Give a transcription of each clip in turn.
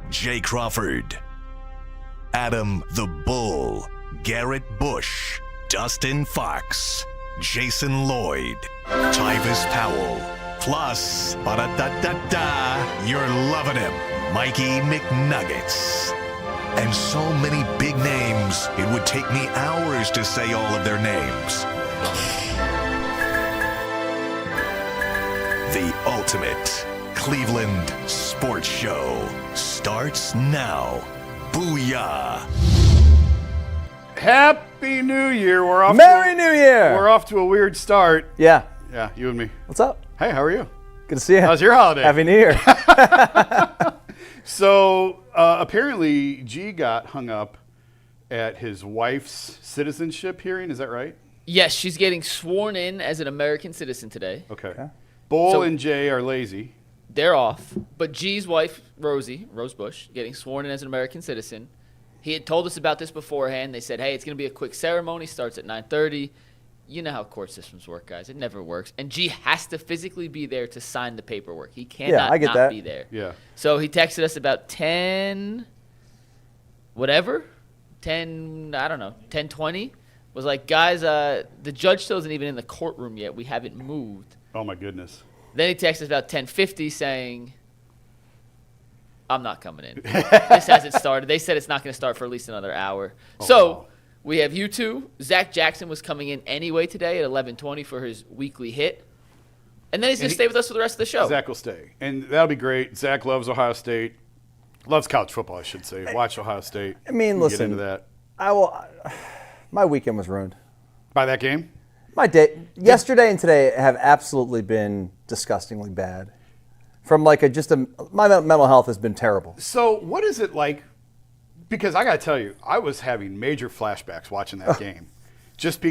Jay Crawford, Adam the Bull, Garrett Bush, Dustin Fox, Jason Lloyd, Tyvis Powell, plus, ba-da-da-da-da, you're loving him, Mikey McNuggets. And so many big names, it would take me hours to say all of their names. The ultimate Cleveland sports show starts now. Booyah! Happy New Year. Merry New Year. We're off to a weird start. Yeah. Yeah, you and me. What's up? Hey, how are you? Good to see you. How's your holiday? Happy New Year. So, apparently, G got hung up at his wife's citizenship hearing. Is that right? Yes, she's getting sworn in as an American citizen today. Okay. Yeah. Bull and Jay are lazy. They're off. But G's wife, Rose Bush, getting sworn in as an American citizen. He had told us about this beforehand. They said, hey, it's going to be a quick ceremony. Starts at 9:30. You know how court systems work, guys. It never works. And G has to physically be there to sign the paperwork. He cannot I get not that. be there. Yeah. So he texted us about 10, 10:20. Was like, guys, the judge still isn't even in the courtroom yet. We haven't moved. Oh, my goodness. Then he texted us about 10:50 saying, I'm not coming in. This hasn't started. They said it's not going to start for at least another hour. Wow. We have you two. Zach Jackson was coming in anyway today at 11:20 for his weekly hit. And then he's going to stay with us for the rest of the show. Zach will stay. And that'll be great. Zach loves Ohio State. Loves college football, I should say. Watch Ohio State. I mean, We'll listen. Get into that. My weekend was ruined. By that game? My day, yesterday and today have absolutely been disgustingly bad. From my mental health has been terrible. So what is it like? Because I got to tell you, I was having major flashbacks watching that game. Just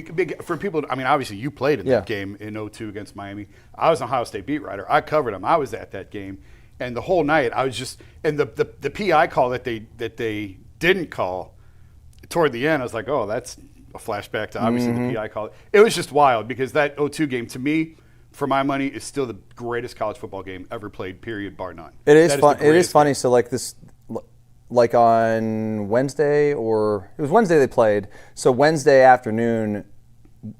for people, I mean, obviously you played in that game in 02 against Miami. I was an Ohio State beat writer. I covered them. I was at that game. And the whole night I was just, and the PI call that they didn't call toward the end, I was like, oh, that's a flashback to obviously the PI call. It was just wild because that 02 game, to me, for my money, is still the greatest college football game ever played, period, bar none. It is fun. It is funny. So like on Wednesday, or it was Wednesday they played. So Wednesday afternoon,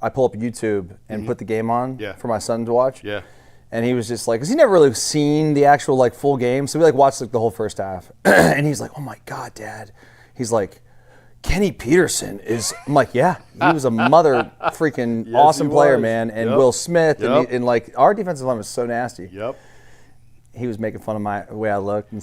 I pull up YouTube and put the game on for my son to watch. Yeah. And he was just like, because he never really seen the actual full game. So we watched the whole first half. And he's like, oh my God, Dad. He's like, Kenny Peterson is, I'm like, yeah, he was a mother freaking awesome player, man. And Will Smith, and our defensive line was so nasty. Yep. He was making fun of the way I looked. And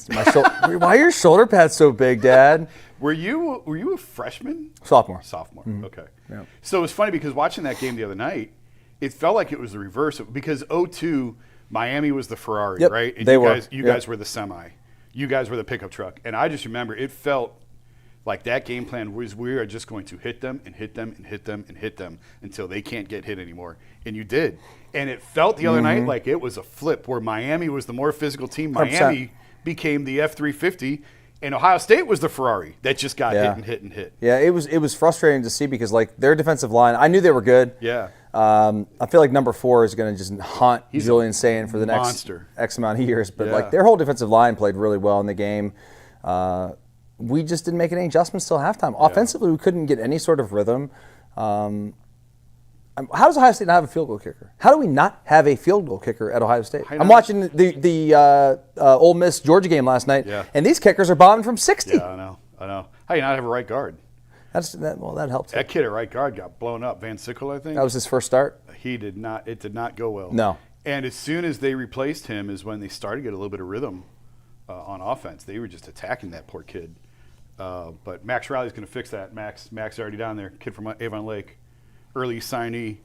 why are your shoulder pads so big, Dad? Were you a freshman? Sophomore. Okay. Yep. So it was funny because watching that game the other night, it felt like it was the reverse because 02, Miami was the Ferrari, right? And you guys were the semi. You guys were the pickup truck. And I just remember it felt like that game plan was we are just going to hit them and hit them and hit them and hit them until they can't get hit anymore. And you did. And it felt the other night like it was a flip where Miami was the more physical team. 100%. Miami became the F-350, and Ohio State was the Ferrari that just got hit and hit and hit. Yeah, it was frustrating to see because their defensive line, I knew they were good. Yeah. I feel like number 4 is going to just haunt Julian Sane for the next X amount of years. But their whole defensive line played really well in the game. We just didn't make any adjustments till halftime. Offensively, we couldn't get any sort of rhythm. How does Ohio State not have a field goal kicker? How do we not have a field goal kicker at Ohio State? I'm watching the Ole Miss Georgia game last night, and these kickers are bombing from 60. Yeah, I know. How do you not have a right guard? That helps. That kid at right guard got blown up. Van Sickle, I think. That was his first start? He did not. It did not go well. No. And as soon as they replaced him is when they started to get a little bit of rhythm on offense. They were just attacking that poor kid. But Max Riley's going to fix that. Max already down there. Kid from Avon Lake. Early signee.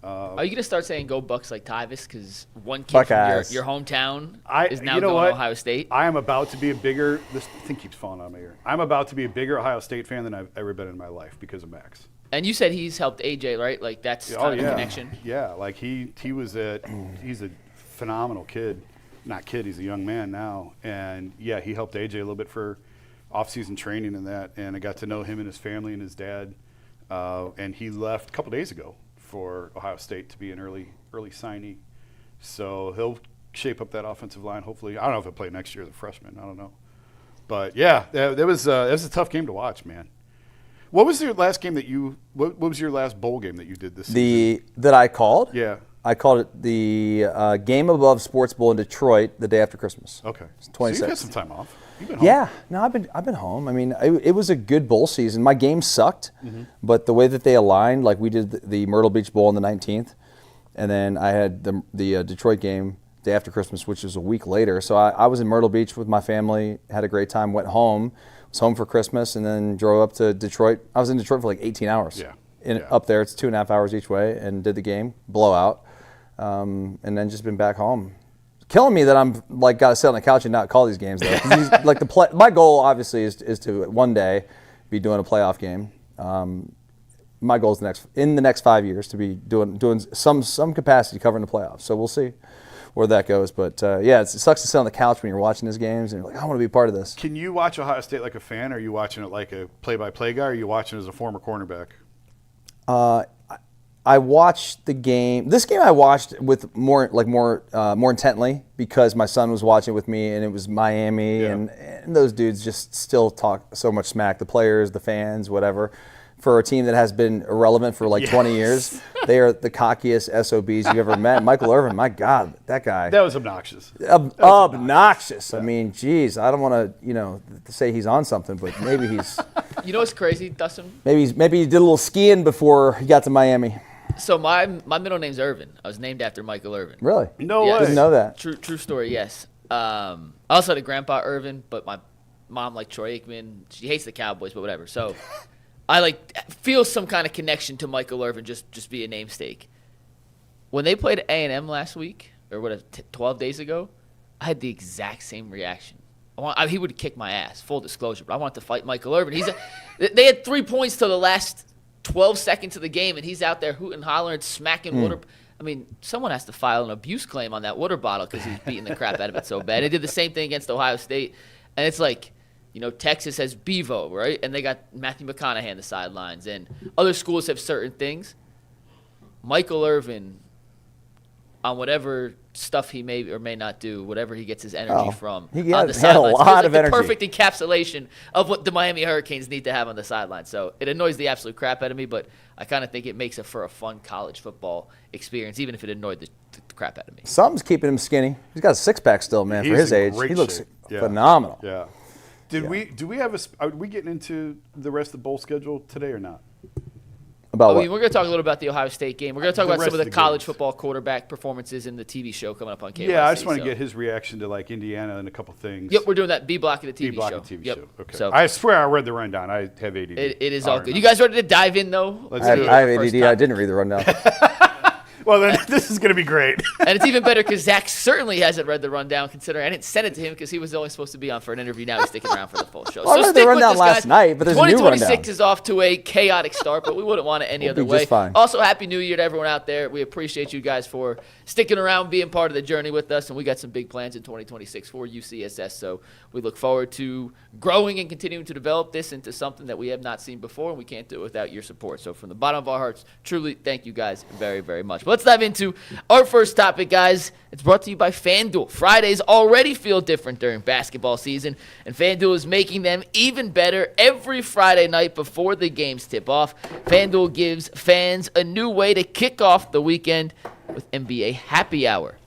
Are you going to start saying go Bucks like Tyvis? Because one kid Buckeyes. from your hometown is now you know going what? to Ohio State. I am about to be this thing keeps falling out of my ear. I'm about to be a bigger Ohio State fan than I've ever been in my life because of Max. And you said he's helped AJ, right? Like that's kind of the connection. Yeah, like he's a phenomenal kid. Not kid, he's a young man now. And yeah, he helped AJ a little bit for off-season training and that. And I got to know him and his family and his dad. And he left a couple days ago for Ohio State to be an early signee. So he'll shape up that offensive line, hopefully. I don't know if he'll play next year as a freshman. I don't know. But yeah, that was a tough game to watch, man. What was your last game that you? What was your last bowl game that you did this season? That I called? Yeah. I called it the Game Above Sports Bowl in Detroit the day after Christmas. Okay. 26th. So you've had some time off. You've been home. Yeah. No, I've been home. I mean, it was a good bowl season. My game sucked, but the way that they aligned, like we did the Myrtle Beach Bowl on the 19th, and then I had the Detroit game day after Christmas, which was a week later. So I was in Myrtle Beach with my family, had a great time, went home, was home for Christmas, and then drove up to Detroit. I was in Detroit for like 18 hours. Yeah. Up there, it's 2.5 hours each way, and did the game, blowout. And then just been back home. Killing me that I'm like got to sit on the couch and not call these games though. 'Cause like my goal obviously is to one day be doing a playoff game. My goal is in the next 5 years to be doing some capacity covering the playoffs. So we'll see where that goes. But yeah, it sucks to sit on the couch when you're watching these games and you're like, I want to be a part of this. Can you watch Ohio State like a fan? Or are you watching it like a play-by-play guy? Or are you watching it as a former cornerback? I watched the game. This game I watched with more intently because my son was watching with me, and it was Miami, and those dudes just still talk so much smack. The players, the fans, whatever. For a team that has been irrelevant for like 20 years, they are the cockiest SOBs you've ever met. Michael Irvin, my God, that guy. That was obnoxious. Obnoxious. I mean, geez, I don't want to, say he's on something, but maybe he's. You know what's crazy, Dustin? Maybe he did a little skiing before he got to Miami. So my middle name's Irvin. I was named after Michael Irvin. Really? No Yes. way. Didn't know that. True story. Yes. I also had a grandpa Irvin, but my mom liked Troy Aikman. She hates the Cowboys, but whatever. So I feel some kind of connection to Michael Irvin just via namesake. When they played A&M last week, or 12 days ago, I had the exact same reaction. He would kick my ass. Full disclosure, but I wanted to fight Michael Irvin. They had 3 points to the last 12 seconds of the game, and he's out there hooting, hollering, smacking water. I mean, someone has to file an abuse claim on that water bottle because he's beating the crap out of it so bad. They did the same thing against Ohio State, and it's like, Texas has Bevo, right? And they got Matthew McConaughey on the sidelines, and other schools have certain things. Michael Irvin, on whatever stuff he may or may not do, whatever he gets his energy from, he on the had a sidelines, lot of the energy. perfect encapsulation of what the Miami Hurricanes need to have on the sidelines. So it annoys the absolute crap out of me, but I kind of think it makes it for a fun college football experience, even if it annoyed the crap out of me. Something's keeping him skinny. He's got a six-pack still, man, for He's his in age. great He looks shape. Yeah. phenomenal. Yeah. Do we have are we getting into the rest of the bowl schedule today or not? About We're going to talk a little about the Ohio State game. We're going to talk The about some rest of of the the college games. football quarterback performances in the TV show coming up on KYC. Yeah, I just want to get his reaction to like Indiana and a couple things. Yep, we're doing that B block of the TV B-block show. and TV Yep. show. Okay. So I swear I read the rundown. I have ADD. it is all good. You guys ready to dive in, though? Let's I do it. have First ADD. I topic. didn't read the rundown. Well, then this is going to be great. And it's even better because Zach certainly hasn't read the rundown, considering I didn't send it to him because he was only supposed to be on for an interview. Now he's sticking around for the full show. Well, I read the stick with rundown us, last guys. night, but there's a new 2026 rundown. is off to a chaotic start, but we wouldn't want it any other be way. just fine. Also, Happy New Year to everyone out there. We appreciate you guys for sticking around, being part of the journey with us, and we got some big plans in 2026 for UCSS. So we look forward to growing and continuing to develop this into something that we have not seen before, and we can't do it without your support. So from the bottom of our hearts, truly thank you guys very, very much. But let's dive into our first topic, guys. It's brought to you by FanDuel. Fridays already feel different during basketball season, and FanDuel is making them even better every Friday night before the games tip off. FanDuel gives fans a new way to kick off the weekend with NBA Happy Hour.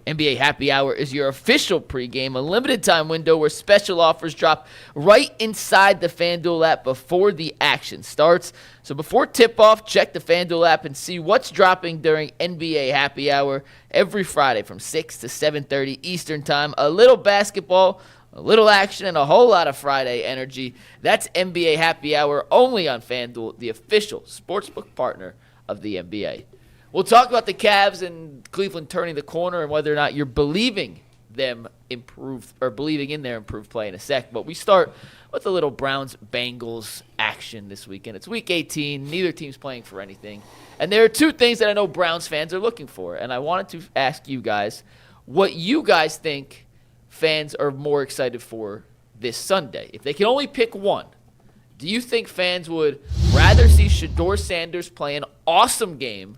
NBA Happy Hour is your official pregame, a limited-time window where special offers drop right inside the FanDuel app before the action starts. So before tip-off, check the FanDuel app and see what's dropping during NBA Happy Hour every Friday from 6 to 7:30 Eastern Time. A little basketball, a little action, and a whole lot of Friday energy. That's NBA Happy Hour only on FanDuel, the official sportsbook partner of the NBA. We'll talk about the Cavs and Cleveland turning the corner and whether or not you're believing them improve or believing in their improved play in a sec. But we start with a little Browns-Bengals action this weekend. It's Week 18. Neither team's playing for anything. And there are two things that I know Browns fans are looking for. And I wanted to ask you guys what you guys think fans are more excited for this Sunday. If they can only pick one, do you think fans would rather see Shedeur Sanders play an awesome game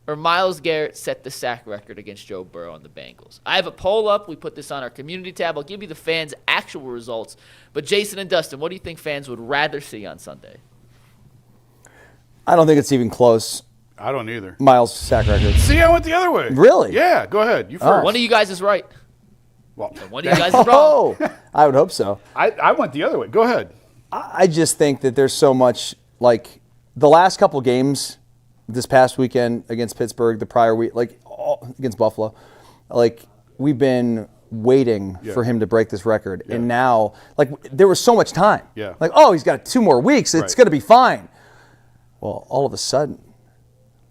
or Myles Garrett set the sack record against Joe Burrow and the Bengals? I have a poll up. We put this on our community tab. I'll give you the fans' actual results. But Jason and Dustin, what do you think fans would rather see on Sunday? I don't think it's even close. I don't either. Myles' sack record. See, I went the other way. Really? Yeah, go ahead. You first. One of you guys is right. Well, And one of you guys is wrong. Oh, I would hope so. I went the other way. Go ahead. I just think that there's so much, like, the last couple games this past weekend against Pittsburgh, the prior week, like, against Buffalo, like, we've been waiting for him to break this record. Yeah. And now, like, there was so much time. Yeah. Like, oh, he's got 2 more weeks. It's Right. going to be fine. Well, all of a sudden,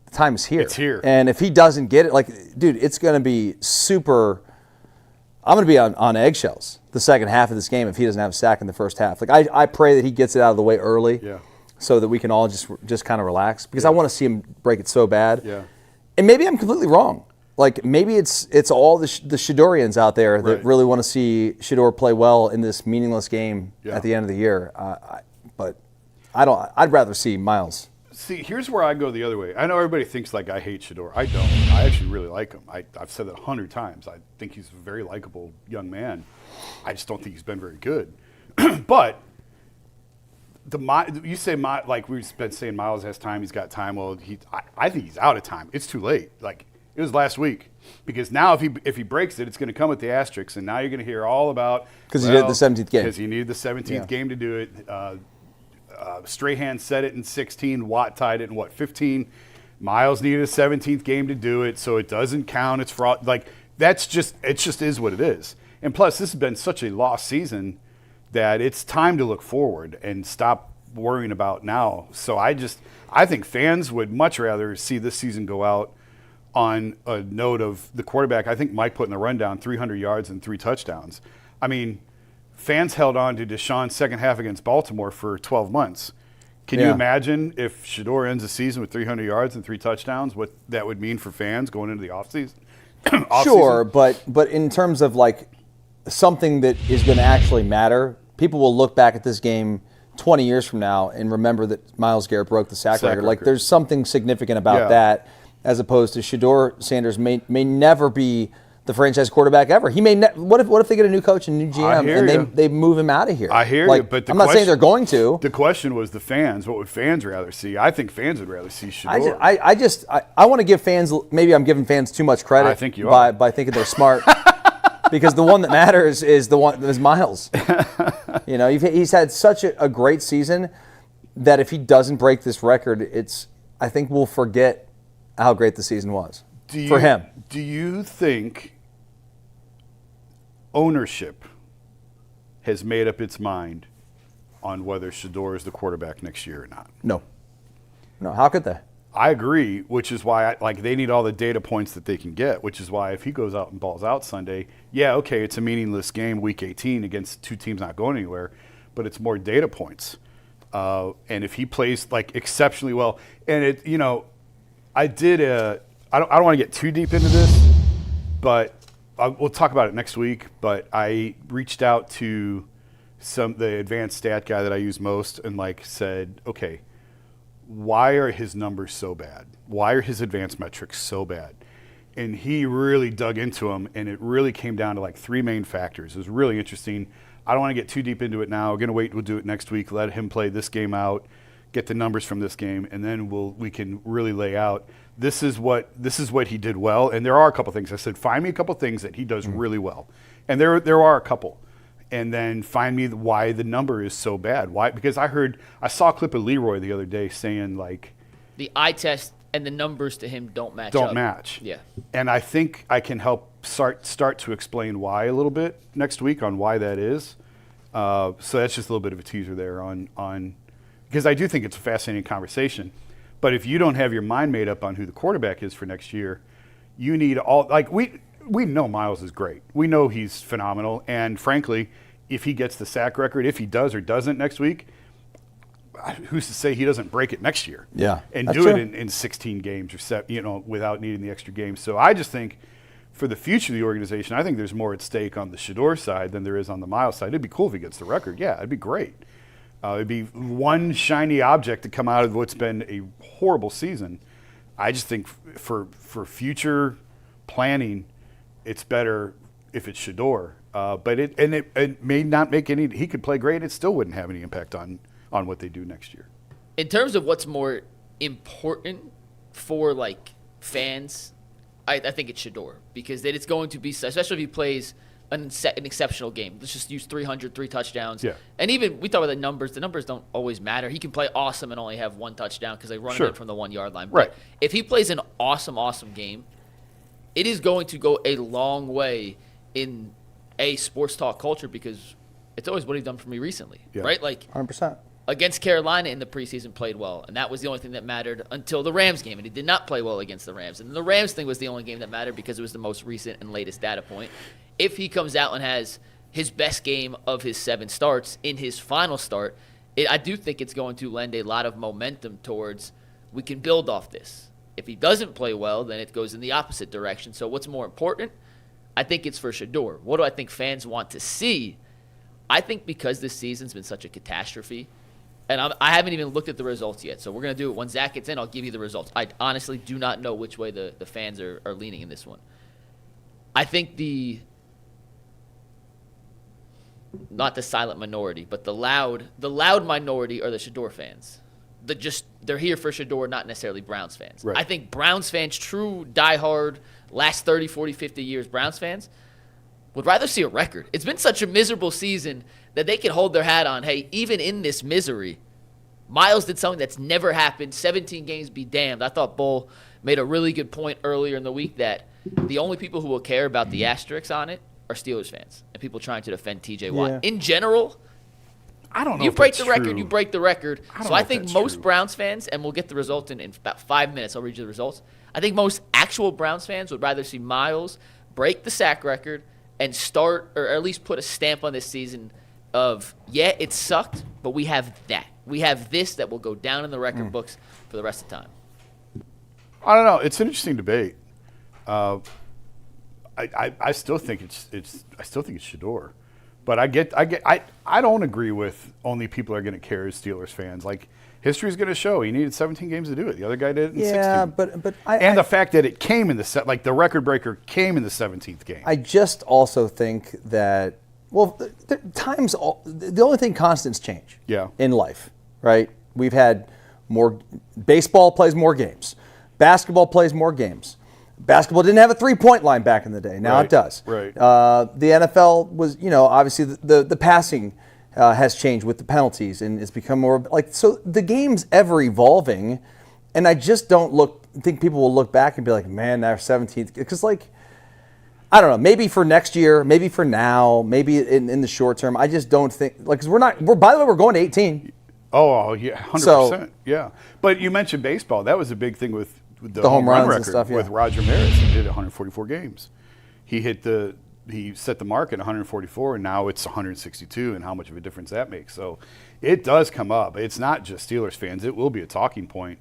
the time is here. It's here. And if he doesn't get it, like, dude, it's going to be super. I'm going to be on eggshells the second half of this game if he doesn't have a sack in the first half. Like, I pray that he gets it out of the way early, so that we can all just kind of relax, because I want to see him break it so bad. Yeah. And maybe I'm completely wrong. Like, maybe it's all the Shedorians out there that really want to see Shedeur play well in this meaningless game at the end of the year. But I don't. I'd rather see Myles. See, here's where I go the other way. I know everybody thinks like I hate Shedeur. I don't. I actually really like him. I've said that 100 times. I think he's a very likable young man. I just don't think he's been very good. But you say like we've been saying, Myles has time. He's got time. Well, I think he's out of time. It's too late. Like it was last week, because now if he breaks it, it's going to come with the asterisks, and now you're going to hear all about because he did the 17th game. Because he needed the 17th game to do it. Strahan said it in 16. Watt tied it in 15. Myles needed a 17th game to do it, so it doesn't count. It's fraud. Like it just is what it is. And plus, this has been such a lost season that it's time to look forward and stop worrying about now. So I think fans would much rather see this season go out on a note of the quarterback. I think Mike put in the rundown 300 yards and 3 touchdowns. I mean, fans held on to Deshaun's second half against Baltimore for 12 months. Can you imagine if Shedeur ends the season with 300 yards and 3 touchdowns, what that would mean for fans going into the offseason? Sure, but in terms of like something that is going to actually matter, people will look back at this game 20 years from now and remember that Myles Garrett broke the sack record. Like there's something significant about that, as opposed to Shedeur Sanders may never be the franchise quarterback ever. He may. What if they get a new coach and new GM and they move him out of here? I hear you, but I'm not saying they're going to. The question was the fans. What would fans rather see? I think fans would rather see Shedeur. I want to give fans. Maybe I'm giving fans too much credit. I think you are by thinking they're smart. Because the one that matters is Myles. You know, he's had such a great season that if he doesn't break this record, I think we'll forget how great the season was for him. Do you think ownership has made up its mind on whether Shedeur is the quarterback next year or not? No. How could they? I agree, which is why they need all the data points that they can get, which is why if he goes out and balls out Sunday, it's a meaningless game, week 18 against 2 teams not going anywhere, but it's more data points. And if he plays exceptionally well, and I don't want to get too deep into this, but we'll talk about it next week. But I reached out to the advanced stat guy that I use most and said, okay, why are his numbers so bad? Why are his advanced metrics so bad? And he really dug into them, and it really came down to 3 main factors. It was really interesting. I don't want to get too deep into it now. We're going to wait. We'll do it next week. Let him play this game out, get the numbers from this game, and then we can really lay out this is what he did well. And there are a couple things. I said, find me a couple things that he does really well, and there are a couple. And then find me why the number is so bad. Why? Because I saw a clip of Leroy the other day saying the eye test and the numbers to him don't match. Yeah. And I think I can help start to explain why a little bit next week on why that is. So that's just a little bit of a teaser there on because I do think it's a fascinating conversation. But if you don't have your mind made up on who the quarterback is for next year, you need all we know Myles is great. We know he's phenomenal. And frankly, if he gets the sack record, if he does or doesn't next week, who's to say he doesn't break it next year? Yeah, and do it in 16 games or without needing the extra games. So I just think for the future of the organization, I think there's more at stake on the Shedeur side than there is on the Myles side. It'd be cool if he gets the record. Yeah, it'd be great. It'd be one shiny object to come out of what's been a horrible season. I just think for future planning, it's better if it's Shedeur. But it may not make any. He could play great. It still wouldn't have any impact on what they do next year. In terms of what's more important for like fans, I think it's Shedeur, because then it's going to be, especially if he plays an exceptional game. Let's just use 300, 3 touchdowns. Yeah. And even we talk about the numbers. The numbers don't always matter. He can play awesome and only have 1 touchdown because they run him in from the 1 yard line. Right. But if he plays an awesome game, it is going to go a long way in a sports talk culture, because it's always what he's done for me recently, right? Like 100%. Against Carolina in the preseason played well, and that was the only thing that mattered until the Rams game, and he did not play well against the Rams. And the Rams thing was the only game that mattered because it was the most recent and latest data point. If he comes out and has his best game of his 7 starts in his final start, I do think it's going to lend a lot of momentum towards we can build off this. If he doesn't play well, then it goes in the opposite direction. So what's more important? I think it's for Shedeur. What do I think fans want to see? I think because this season's been such a catastrophe, and I haven't even looked at the results yet, so we're going to do it. When Zach gets in, I'll give you the results. I honestly do not know which way the fans are leaning in this one. I think not the silent minority, but the loud minority are the Shedeur fans. They're here for Shedeur, not necessarily Browns fans. Right. I think Browns fans, true diehard, last 30, 40, 50 years Browns fans, would rather see a record. It's been such a miserable season that they can hold their hat on, hey, even in this misery, Myles did something that's never happened. 17 games be damned. I thought Bull made a really good point earlier in the week that the only people who will care about the asterisks on it are Steelers fans and people trying to defend TJ Watt. Yeah. In general, I don't know. you if break that's the record, true. you break the record. don't So know I if think that's most true. Browns fans, and we'll get the result in about 5 minutes, I'll read you the results. I think most actual Browns fans would rather see Myles break the sack record and start, or at least put a stamp on this season of, yeah, it sucked, but we have that. We have this that will go down in the record books for the rest of the time. I don't know. It's an interesting debate. I still think it's Shedeur, but I don't agree with only people are going to care as Steelers fans. Like, history's going to show he needed 17 games to do it. The other guy did it in 16. Yeah, but the fact that it came in the record breaker came in the 17th game. I just also think that, well, the only thing constants change. Yeah. In life, right? We've had more, baseball plays more games. Basketball plays more games. Basketball didn't have a 3-point line back in the day. Now it does. Right. The NFL was, obviously the passing has changed with the penalties, and it's become more like, so the game's ever evolving, and I just don't think people will look back and be like, man, they're 17th, because I don't know, maybe for next year, maybe for now, maybe in the short term, I just don't think, because by the way, we're going to 18. Oh yeah, 100%. Yeah, but you mentioned baseball. That was a big thing with the home run record and stuff, with Roger Maris. He did 144 games. He set the mark at 144, and now it's 162, and how much of a difference that makes. So it does come up. It's not just Steelers fans. It will be a talking point.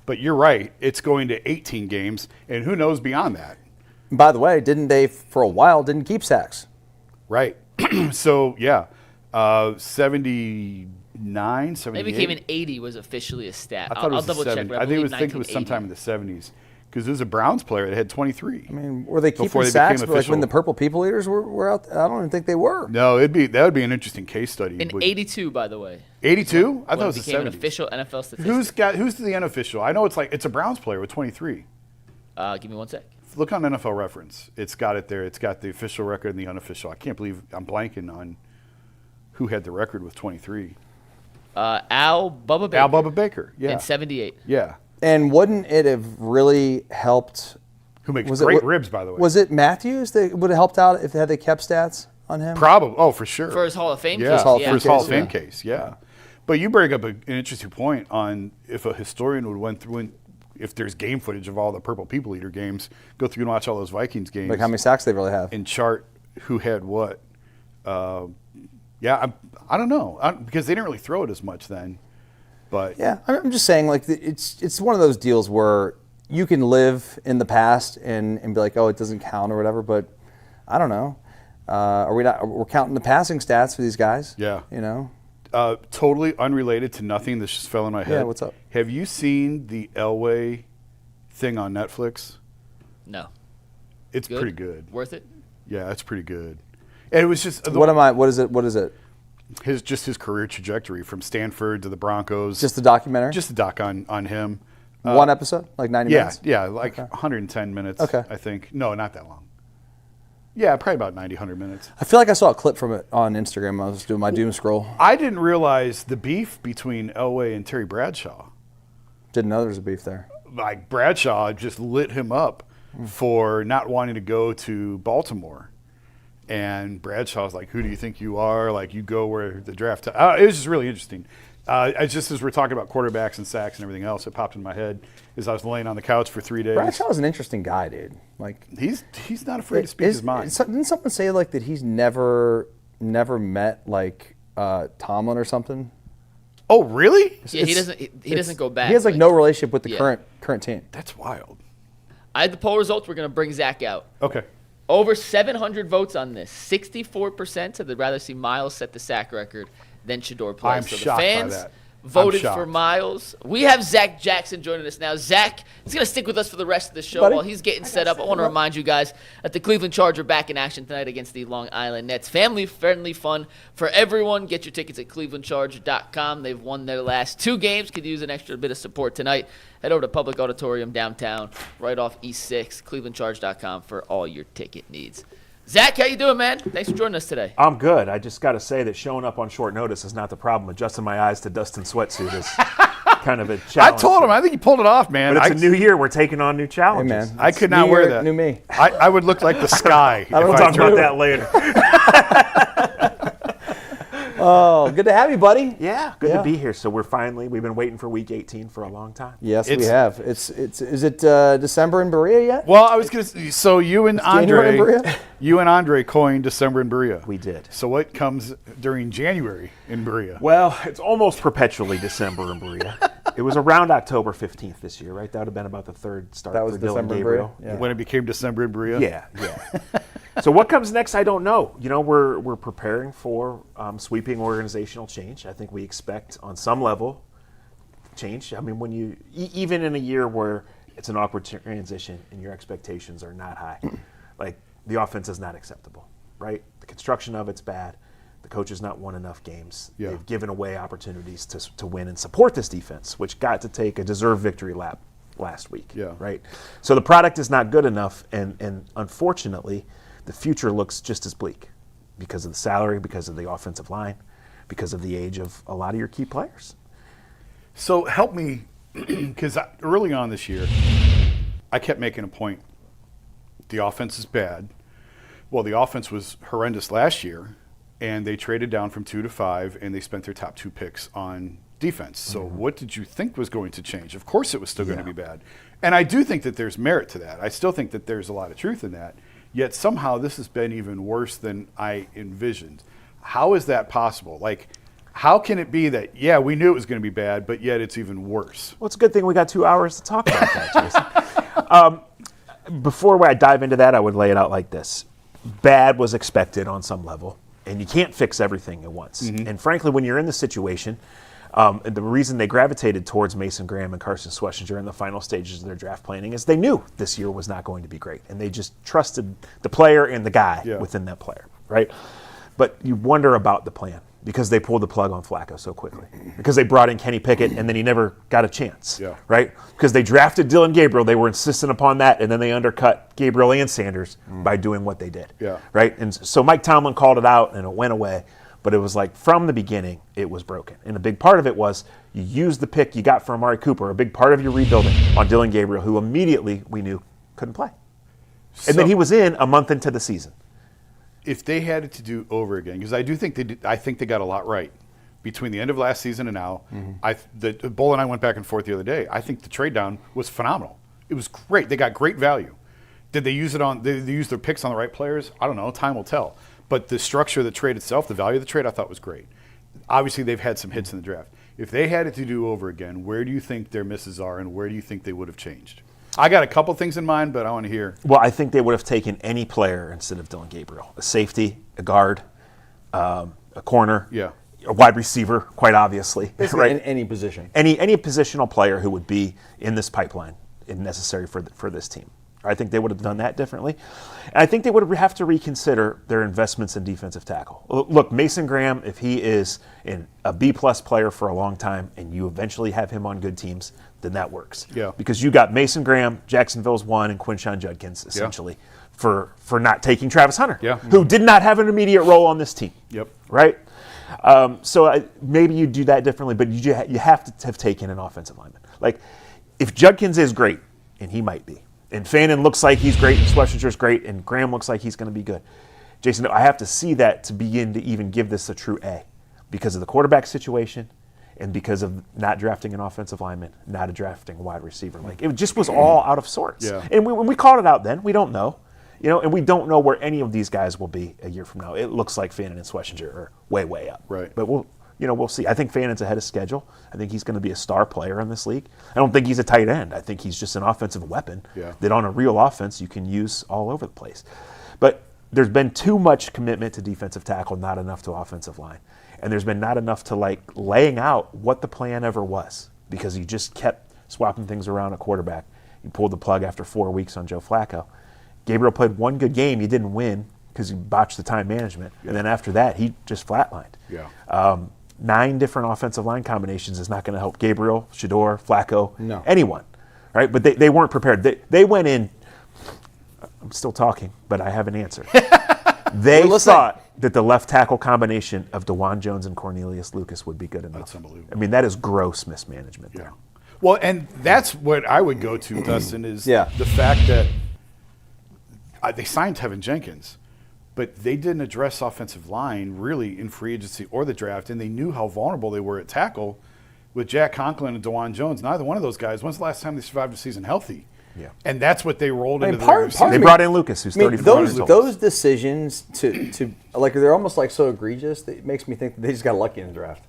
But you're right. It's going to 18 games, and who knows beyond that. By the way, for a while, didn't keep sacks? Right. So, yeah, 79, 78. Maybe became an 80 was officially a stat. I thought it was I'll double check. I think it was sometime in the 70s. Because there's a Browns player that had 23. I mean, were they keeping before they sacks became like when the official. Purple People Eaters were out? I don't even think they were. No, that would be an interesting case study. In 82, by the way. 82? I thought it was the became 70s. an official NFL statistic. Who's the unofficial? I know it's a Browns player with 23. Give me 1 sec. Look on NFL Reference. It's got it there. It's got the official record and the unofficial. I can't believe I'm blanking on who had the record with 23. Al Bubba Baker. Al Bubba Baker. Yeah. In 78. Yeah. And wouldn't it have really helped? Who makes great ribs, by the way. Was it Matthews that would have helped out if they kept stats on him? Probably. Oh, for sure. For his Hall of Fame Yeah, case. for his Hall of case, Fame case, yeah. But you bring up an interesting point on if a historian would went through and if there's game footage of all the Purple People Eater games, go through and watch all those Vikings games. Like how many sacks they really have. And chart who had what. I don't know. Because they didn't really throw it as much then. But Yeah, I'm just saying, like, it's one of those deals where you can live in the past and be like, oh, it doesn't count or whatever, but I don't know. We're counting the passing stats for these guys. Yeah. Totally unrelated to nothing. This just fell in my head. Yeah, what's up? Have you seen the Elway thing on Netflix? No. It's pretty good. Worth it? Yeah, it's pretty good. And it was just What is it? his career trajectory from Stanford to the Broncos. Just the documentary? Just a doc on him. One episode? Like 90 minutes? Yeah, like 110 minutes, Okay. I think. No, not that long. Yeah, probably about 90, 100 minutes. I feel like I saw a clip from it on Instagram. I was doing my doom scroll. I didn't realize the beef between Elway and Terry Bradshaw. Didn't know there was a beef there. Like, Bradshaw just lit him up for not wanting to go to Baltimore. And Bradshaw's like, who do you think you are? Like, you go where the draft. It was just really interesting. Just as we're talking about quarterbacks and sacks and everything else, it popped in my head as I was laying on the couch for 3 days. Bradshaw's an interesting guy, dude. Like, he's not afraid to speak his mind. Didn't someone say like that he's never met like Tomlin or something? Oh, really? Yeah, he doesn't go back. He has like no relationship with the current team. That's wild. I had the poll results. We're going to bring Zach out. Okay. Over 700 votes on this. 64% said they'd rather see Myles set the sack record than Shedeur play. I'm so shocked the by fans that. voted shocked. for Myles. We have Zach Jackson joining us now. Zach is going to stick with us for the rest of the show Buddy. while he's getting set up. I want to remind you guys that the Cleveland Chargers are back in action tonight against the Long Island Nets. Family-friendly fun for everyone. Get your tickets at clevelandcharger.com. They've won their last 2 games. Could use an extra bit of support tonight. Head over to Public Auditorium downtown, right off East 6, clevelandcharge.com for all your ticket needs. Zach, how you doing, man? Thanks for joining us today. I'm good. I just got to say that showing up on short notice is not the problem. Adjusting my eyes to Dustin sweatsuit is kind of a challenge. I told him. I think he pulled it off, man. But it's a new year. We're taking on new challenges. Hey, man. I could not wear that. New me. I would look like the sky. We'll talk about that later. Oh, good to have you, buddy. Yeah, good to be here. So we've been waiting for week 18 for a long time. Yes, we have. Is it December in Berea yet? Well, I was going to. So you and January in Andre, Berea? coined December in Berea. We did. So what comes during January in Berea? Well, it's almost perpetually December in Berea. It was around October 15th this year, right? That would have been about the third start That was for Dylan December in Gabriel. Berea? Yeah. When it became December in Berea? Yeah. So what comes next, I don't know. You know, we're preparing for sweeping organizational change. I think we expect on some level change. I mean, when you even in a year where it's an awkward transition and your expectations are not high, like the offense is not acceptable, right? The construction of it's bad. The coach has not won enough games. Yeah. They've given away opportunities to win and support this defense, which got to take a deserved victory lap last week, right? So the product is not good enough, and unfortunately, the future looks just as bleak because of the salary, because of the offensive line, because of the age of a lot of your key players. So help me, because early on this year, I kept making a point. The offense is bad. Well, the offense was horrendous last year, and they traded down from 2 to 5, and they spent their top 2 picks on defense. So what did you think was going to change? Of course it was still going to be bad. And I do think that there's merit to that. I still think that there's a lot of truth in that. Yet somehow this has been even worse than I envisioned. How is that possible? Like, how can it be that, yeah, we knew it was going to be bad, but yet it's even worse? Well, it's a good thing we got 2 hours to talk about that, Jason. Before I dive into that, I would lay it out like this. Bad was expected on some level, and you can't fix everything at once. And frankly, when you're in this situation, the reason they gravitated towards Mason Graham and Carson Schlesinger in the final stages of their draft planning is they knew this year was not going to be great, and they just trusted the player and the guy within that player, right? But you wonder about the plan because they pulled the plug on Flacco so quickly, because they brought in Kenny Pickett and then he never got a chance, right? Because they drafted Dylan Gabriel, they were insistent upon that, and then they undercut Gabriel and Sanders by doing what they did, right? And so Mike Tomlin called it out and it went away. But it was like from the beginning, it was broken. And a big part of it was you used the pick you got from Amari Cooper, a big part of your rebuilding, on Dylan Gabriel, who immediately we knew couldn't play. And then he was in a month into the season. If they had it to do over again, because I do think they did, I think they got a lot right between the end of last season and now. The Bull and I went back and forth the other day. I think the trade down was phenomenal. It was great. They got great value. Did they use it on? They use their picks on the right players? I don't know. Time will tell. But the structure of the trade itself, the value of the trade, I thought was great. Obviously, they've had some hits in the draft. If they had it to do over again, where do you think their misses are, and where do you think they would have changed? I got a couple things in mind, but I want to hear. Well, I think they would have taken any player instead of Dylan Gabriel. A safety, a guard, a corner, a wide receiver, quite obviously. Basically, right? in any position. Any positional player who would be in this pipeline necessary for this team. I think they would have done that differently. And I think they would have to reconsider their investments in defensive tackle. Look, Mason Graham, if he is a B-plus player for a long time and you eventually have him on good teams, then that works. Yeah. Because you got Mason Graham, Jacksonville's one, and Quinshon Judkins, essentially, for not taking Travis Hunter, who did not have an immediate role on this team. Yep. Right? So maybe you do that differently, but you have to have taken an offensive lineman. Like, if Judkins is great, and he might be, and Fannin looks like he's great, and Schlesinger's great, and Graham looks like he's going to be good. Jason, I have to see that to begin to even give this a true A because of the quarterback situation and because of not drafting an offensive lineman, not drafting a wide receiver. Like, it just was all out of sorts. Yeah. And when we called it out then, we don't know. And we don't know where any of these guys will be a year from now. It looks like Fannin and Schlesinger are way, way up. Right. But we'll see. I think Fannin's ahead of schedule. I think he's going to be a star player in this league. I don't think he's a tight end. I think he's just an offensive weapon that on a real offense you can use all over the place. But there's been too much commitment to defensive tackle, not enough to offensive line. And there's been not enough to laying out what the plan ever was because he just kept swapping things around at quarterback. He pulled the plug after 4 weeks on Joe Flacco. Gabriel played one good game. He didn't win because he botched the time management. And then after that, he just flatlined. Yeah. 9 different offensive line combinations is not going to help Gabriel, Shedeur, Flacco, anyone. Right? But they weren't prepared. They went in. I'm still talking, but I have an answer. They thought that the left tackle combination of DeJuan Jones and Cornelius Lucas would be good enough. That's unbelievable. I mean, that is gross mismanagement there. Well, and that's what I would go to, Dustin, is Yeah. the fact that they signed Tevin Jenkins, but they didn't address offensive line really in free agency or the draft, and they knew how vulnerable they were at tackle with Jack Conklin and DeJuan Jones. Neither one of those guys, when's the last time they survived a season healthy? Yeah. And that's what they rolled into the part regular of season. They brought in Lucas, who's 34 years old. Those decisions to like they're almost like so egregious that it makes me think that they just got lucky in the draft.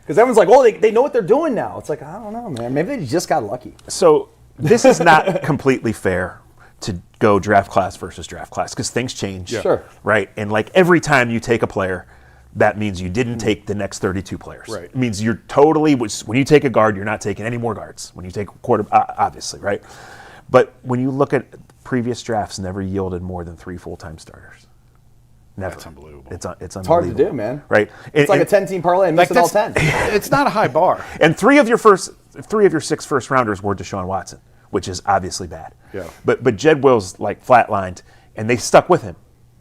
Because everyone's like, oh, they know what they're doing now. It's like, I don't know, man. Maybe they just got lucky. So this is not completely fair to go draft class versus draft class because things change. Yeah. Sure. Right? And every time you take a player, that means you didn't take the next 32 players. Right. It means you're totally, when you take a guard, you're not taking any more guards. When you take a quarter, obviously, right? But when you look at previous drafts, never yielded more than 3 full-time starters. Never. That's unbelievable. It's unbelievable. It's hard to do, man. Right? It's like a 10-team parlay and missing all 10. It's not a high bar. And 3 of your 6 first-rounders were Deshaun Watson, which is obviously bad. Yeah. But Jed Wills flatlined, and they stuck with him.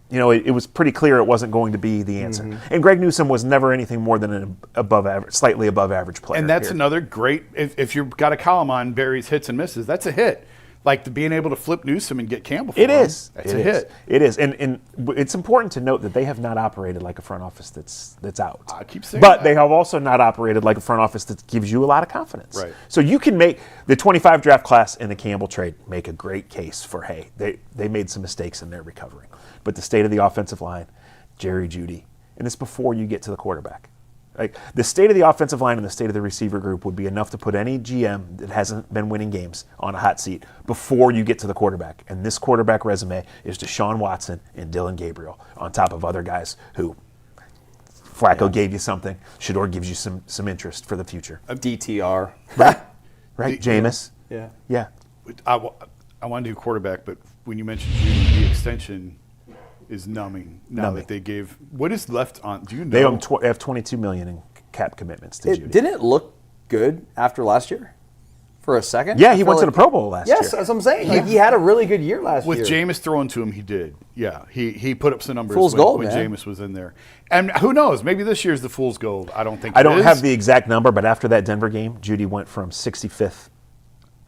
It was pretty clear it wasn't going to be the answer. Mm-hmm. And Greg Newsome was never anything more than an slightly above average player. And that's another great, if you've got a column on Barry's hits and misses, that's a hit. Like being able to flip Newsome and get Campbell for him, is. That's a hit. It is. And it's important to note that they have not operated like a front office that's out. I keep saying But that. they have also not operated like a front office that gives you a lot of confidence. Right. So you can make the 25 draft class and the Campbell trade make a great case for, hey, they made some mistakes in their recovering. But the state of the offensive line, Jerry Jeudy, and it's before you get to the quarterback. The state of the offensive line and the state of the receiver group would be enough to put any GM that hasn't been winning games on a hot seat before you get to the quarterback. And this quarterback resume is Deshaun Watson and Dylan Gabriel on top of other guys who Flacco gave you something. Shedeur gives you some interest for the future. DTR. Right? Jameis. Yeah. Yeah. I want to do quarterback, but when you mentioned Judy, the extension is numbing now that they gave. What is left on? Do you know? They have $22 million in cap commitments to Judy. Didn't it look good after last year? For a second? Yeah, he went to the Pro Bowl last year. Yes, that's what I'm saying. He had a really good year last year. With Jameis throwing to him, he did. Yeah, he put up some numbers Fool's gold, when man. Jameis was in there. And who knows? Maybe this year's the fool's gold. I don't think I it don't is. have the exact number, but after that Denver game, Judy went from 65th.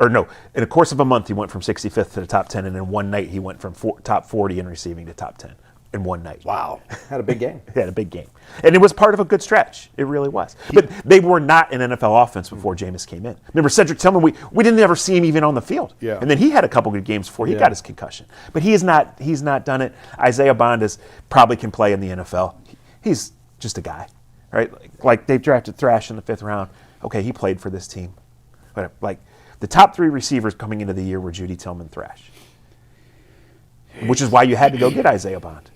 Or no, in the course of a month, he went from 65th to the top 10, and in one night, he went from top 40 in receiving to top 10 in one night. Wow. Had a big game. He had a big game. And it was part of a good stretch. It really was. But they were not an NFL offense before Jameis came in. Remember, Cedric Tillman, we didn't ever see him even on the field. Yeah. And then he had a couple good games before he got his concussion. But he's not done it. Isaiah Bond probably can play in the NFL. He's just a guy, right? Like they drafted Thrash in the 5th round. Okay, he played for this team. But the top 3 receivers coming into the year were Judy, Tillman, Thrash. Which is why you had to go get Isaiah Bond.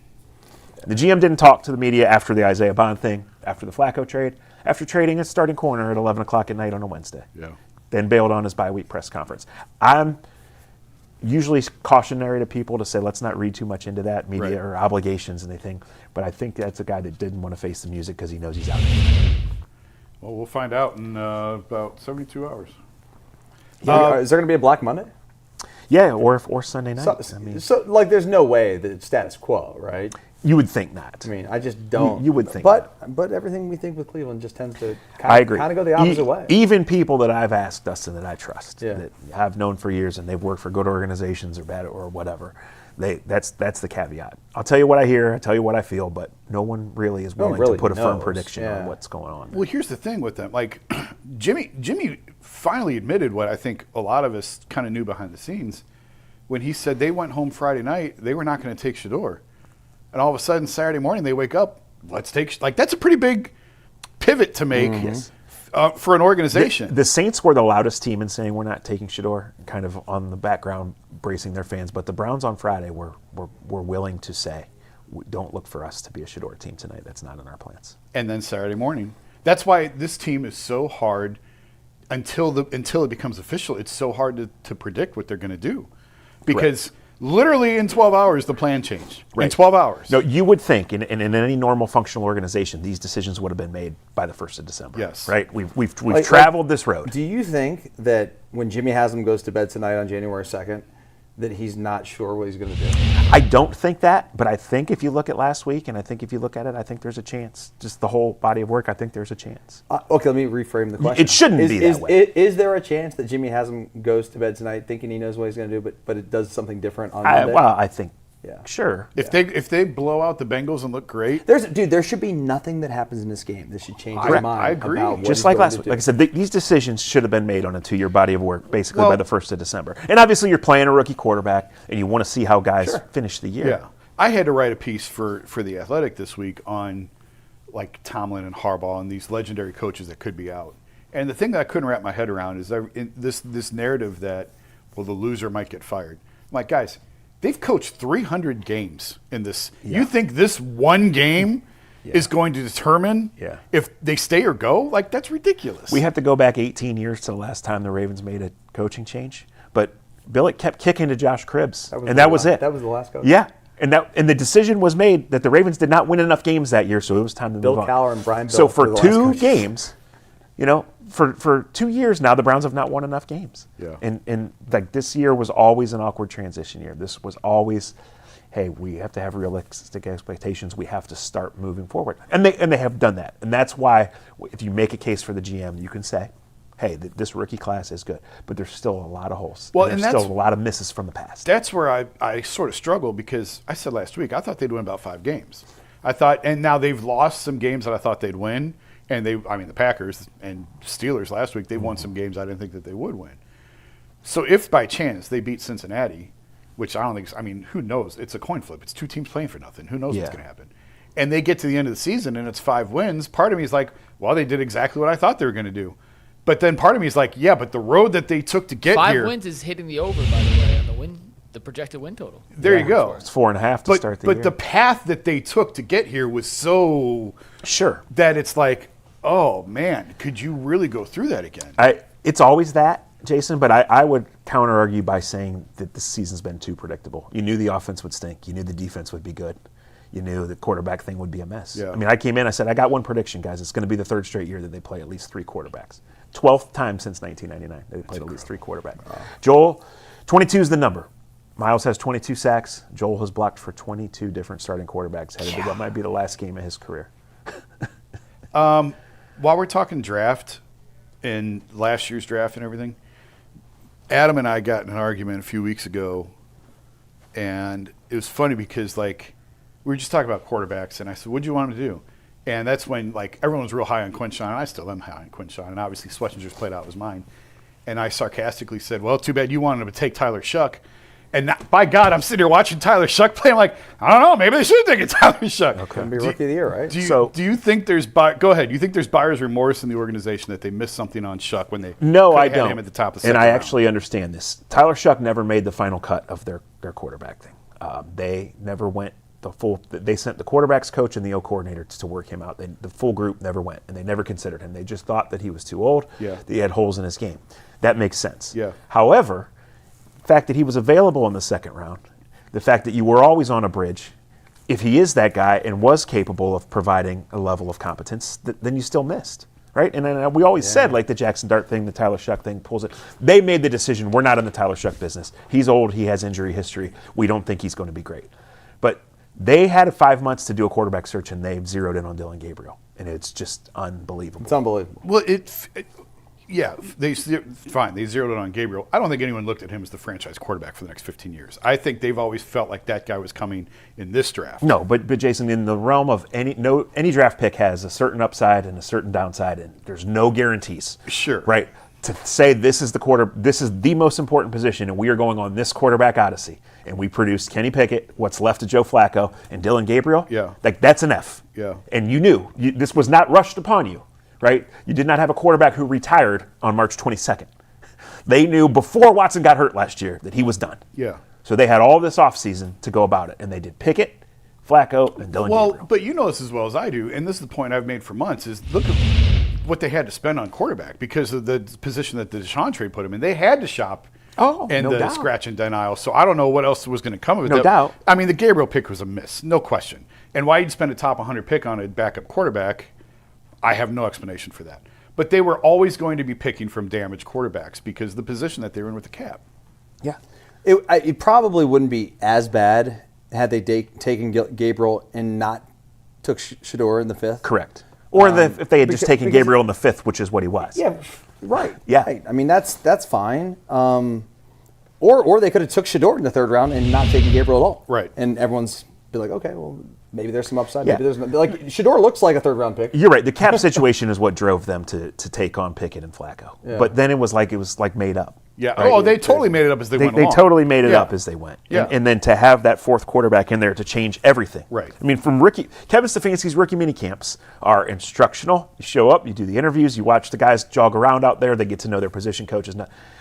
The GM didn't talk to the media after the Isaiah Bond thing, after the Flacco trade, after trading a starting corner at 11 o'clock at night on a Wednesday. Yeah. then bailed on his bye week press conference. I'm usually cautionary to people to say, let's not read too much into that, media or obligations and anything. But I think that's a guy that didn't want to face the music because he knows he's out. Well, we'll find out in about 72 hours. Is there going to be a Black Monday? Yeah, or Sunday night. So, like, there's no way that it's status quo, right? You would think not. I mean, I just don't. You would think But everything we think with Cleveland just tends to I agree. kind of go the opposite way. Even people that I've asked, Dustin, that I trust, Yeah. that I've known for years, and they've worked for good organizations or bad or whatever, that's the caveat. I'll tell you what I hear, I tell you what I feel, but no one really is willing to put a firm prediction on what's going on. Well, here's the thing with them. Like, Jimmy finally admitted what I think a lot of us kind of knew behind the scenes when he said they went home Friday night, they were not going to take Shedeur. And all of a sudden, Saturday morning, they wake up, let's take, like, that's a pretty big pivot to make for an organization. The Saints were the loudest team in saying we're not taking Shedeur, kind of on the background, bracing their fans. But the Browns on Friday were willing to say, don't look for us to be a Shedeur team tonight. That's not in our plans. And then Saturday morning. That's why this team is so hard until it becomes official. It's so hard to predict what they're going to do. Because literally in 12 hours, the plan changed. In 12 hours. No, you would think in any normal functional organization, these decisions would have been made by the 1st of December. Yes. Right? We've traveled this road. Do you think that when Jimmy Haslam goes to bed tonight on January 2nd, that he's not sure what he's going to do? I don't think that, but I think if you look at last week, and I think if you look at it, I think there's a chance. Just the whole body of work, I think there's a chance. Okay, let me reframe the question. It shouldn't be that way. Is there a chance that Jimmy Haslam goes to bed tonight thinking he knows what he's going to do, but it does something different on Monday? Well, I think, sure. If they blow out the Bengals and look great. There should be nothing that happens in this game that should change his mind. I agree. About what Just he's like going last to week. do. Like I said, these decisions should have been made on a 2-year body of work, basically by the 1st of December. And obviously you're playing a rookie quarterback, and you want to see how guys finish the year. Yeah. I had to write a piece for The Athletic this week on, like, Tomlin and Harbaugh and these legendary coaches that could be out. And the thing that I couldn't wrap my head around is this narrative that, well, the loser might get fired. I'm like, guys, they've coached 300 games in this. Yeah. You think this one game is going to determine if they stay or go? Like, that's ridiculous. We have to go back 18 years to the last time the Ravens made a coaching change. But Billick kept kicking to Josh Cribbs, that was it. That was the last coach. Yeah. And the decision was made that the Ravens did not win enough games that year, so it was time to move on. Bill Cowher and Brian Bill. So for 2 games, for 2 years now, the Browns have not won enough games. Yeah. And like this year was always an awkward transition year. This was always, hey, we have to have realistic expectations. We have to start moving forward. And they have done that. And that's why if you make a case for the GM, you can say, hey, this rookie class is good, but there's still a lot of holes. Well, and there's still a lot of misses from the past. That's where I sort of struggle because I said last week I thought they'd win about 5 games. I thought, and now they've lost some games that I thought they'd win. And the Packers and Steelers last week, they won some games I didn't think that they would win. So if by chance they beat Cincinnati, which I don't think, who knows? It's a coin flip. It's 2 teams playing for nothing. Who knows what's going to happen? And they get to the end of the season and it's 5 wins. Part of me is like, well, they did exactly what I thought they were going to do. But then part of me is like, yeah, but the road that they took to get 5 here. 5 wins is hitting the over, by the way, on the projected win total. There you go. It's 4.5 to start the year. But the path that they took to get here was so that it's like, oh man, could you really go through that again? It's always that, Jason, but I would counter argue by saying that this season's been too predictable. You knew the offense would stink. You knew the defense would be good. You knew the quarterback thing would be a mess. Yeah. I came in, I said, I got one prediction, guys. It's going to be the 3rd straight year that they play at least 3 quarterbacks. 12th time since 1999 they played at least 3 quarterbacks. Wow. Joel, 22 is the number. Myles has 22 sacks. Joel has blocked for 22 different starting quarterbacks headed to what might be the last game of his career. While we're talking draft and last year's draft and everything, Adam and I got in an argument a few weeks ago, and it was funny because, like, we were just talking about quarterbacks, and I said, what do you want to do? And that's when, like, everyone was real high on Quinshawn, and I still am high on Quinshawn, and obviously Schwetzinger's played out was mine. And I sarcastically said, well, too bad you wanted to take Tyler Shuck. And by God, I'm sitting here watching Tyler Shuck play. I'm like, I don't know, maybe they should take Tyler Shuck. Okay. Going to be rookie of the year, right? Do you think there's go ahead? You think there's buyer's remorse in the organization that they missed something on Shuck when they No, I had don't. him at the top of the and second I round? actually understand this. Tyler Shuck never made the final cut of their quarterback thing. They never went They sent the quarterback's coach and the O coordinator to work him out. The full group never went, and they never considered him. They just thought that he was too old. Yeah. That he had holes in his game. That makes sense. Yeah. However, the fact that he was available in the second round, the fact that you were always on a bridge, if he is that guy and was capable of providing a level of competence, then you still missed. Right? And then we always said, like the Jackson Dart thing, the Tyler Shuck thing pulls it. They made the decision, we're not in the Tyler Shuck business. He's old, he has injury history. We don't think he's going to be great. But they had 5 months to do a quarterback search, and they zeroed in on Dillon Gabriel. And it's just unbelievable. It's unbelievable. Well, yeah, they zeroed in on Gabriel. I don't think anyone looked at him as the franchise quarterback for the next 15 years. I think they've always felt like that guy was coming in this draft. No, but Jason, in the realm of any draft pick has a certain upside and a certain downside, and there's no guarantees. Sure. Right? To say this is the most important position, and we are going on this quarterback odyssey, and we produced Kenny Pickett, what's left of Joe Flacco, and Dillon Gabriel. Yeah. Like that's an F. Yeah. And you knew this was not rushed upon you. Right? You did not have a quarterback who retired on March 22nd. They knew before Watson got hurt last year that he was done. Yeah. So they had all this offseason to go about it, and they did Pickett, Flacco, and Dillon Gabriel. Well, but you know this as well as I do, and this is the point I've made for months, is look at what they had to spend on quarterback because of the position that the Deshaun trade put him in. They had to shop and no the doubt. scratch and denial. So I don't know what else was going to come of it. No doubt. I mean, the Gabriel pick was a miss, no question. And why you'd spend a top 100 pick on a backup quarterback, I have no explanation for that. But they were always going to be picking from damaged quarterbacks because of the position that they were in with the cap. Yeah. It probably wouldn't be as bad had they taken Gabriel and not took Shedeur in the fifth. Correct. Or if they had just taken Gabriel in the fifth, which is what he was. Yeah, right. Yeah. Right. I mean, that's fine. Or they could have took Shedeur in the third round and not taken Gabriel at all. Right. And everyone's be like, okay, well, maybe there's some upside. Yeah. Maybe there's no, like Shedeur looks like a third round pick. You're right. The cap situation is what drove them to take on Pickett and Flacco. Yeah. But then it was like made up. Yeah. Right? Oh, they totally made it up as they went They along. totally made it Yeah. up as they went. Yeah. And then to have that fourth quarterback in there to change everything. Right. I mean, from Kevin Stefanski's rookie mini camps are instructional. You show up, you do the interviews, you watch the guys jog around out there, they get to know their position coaches.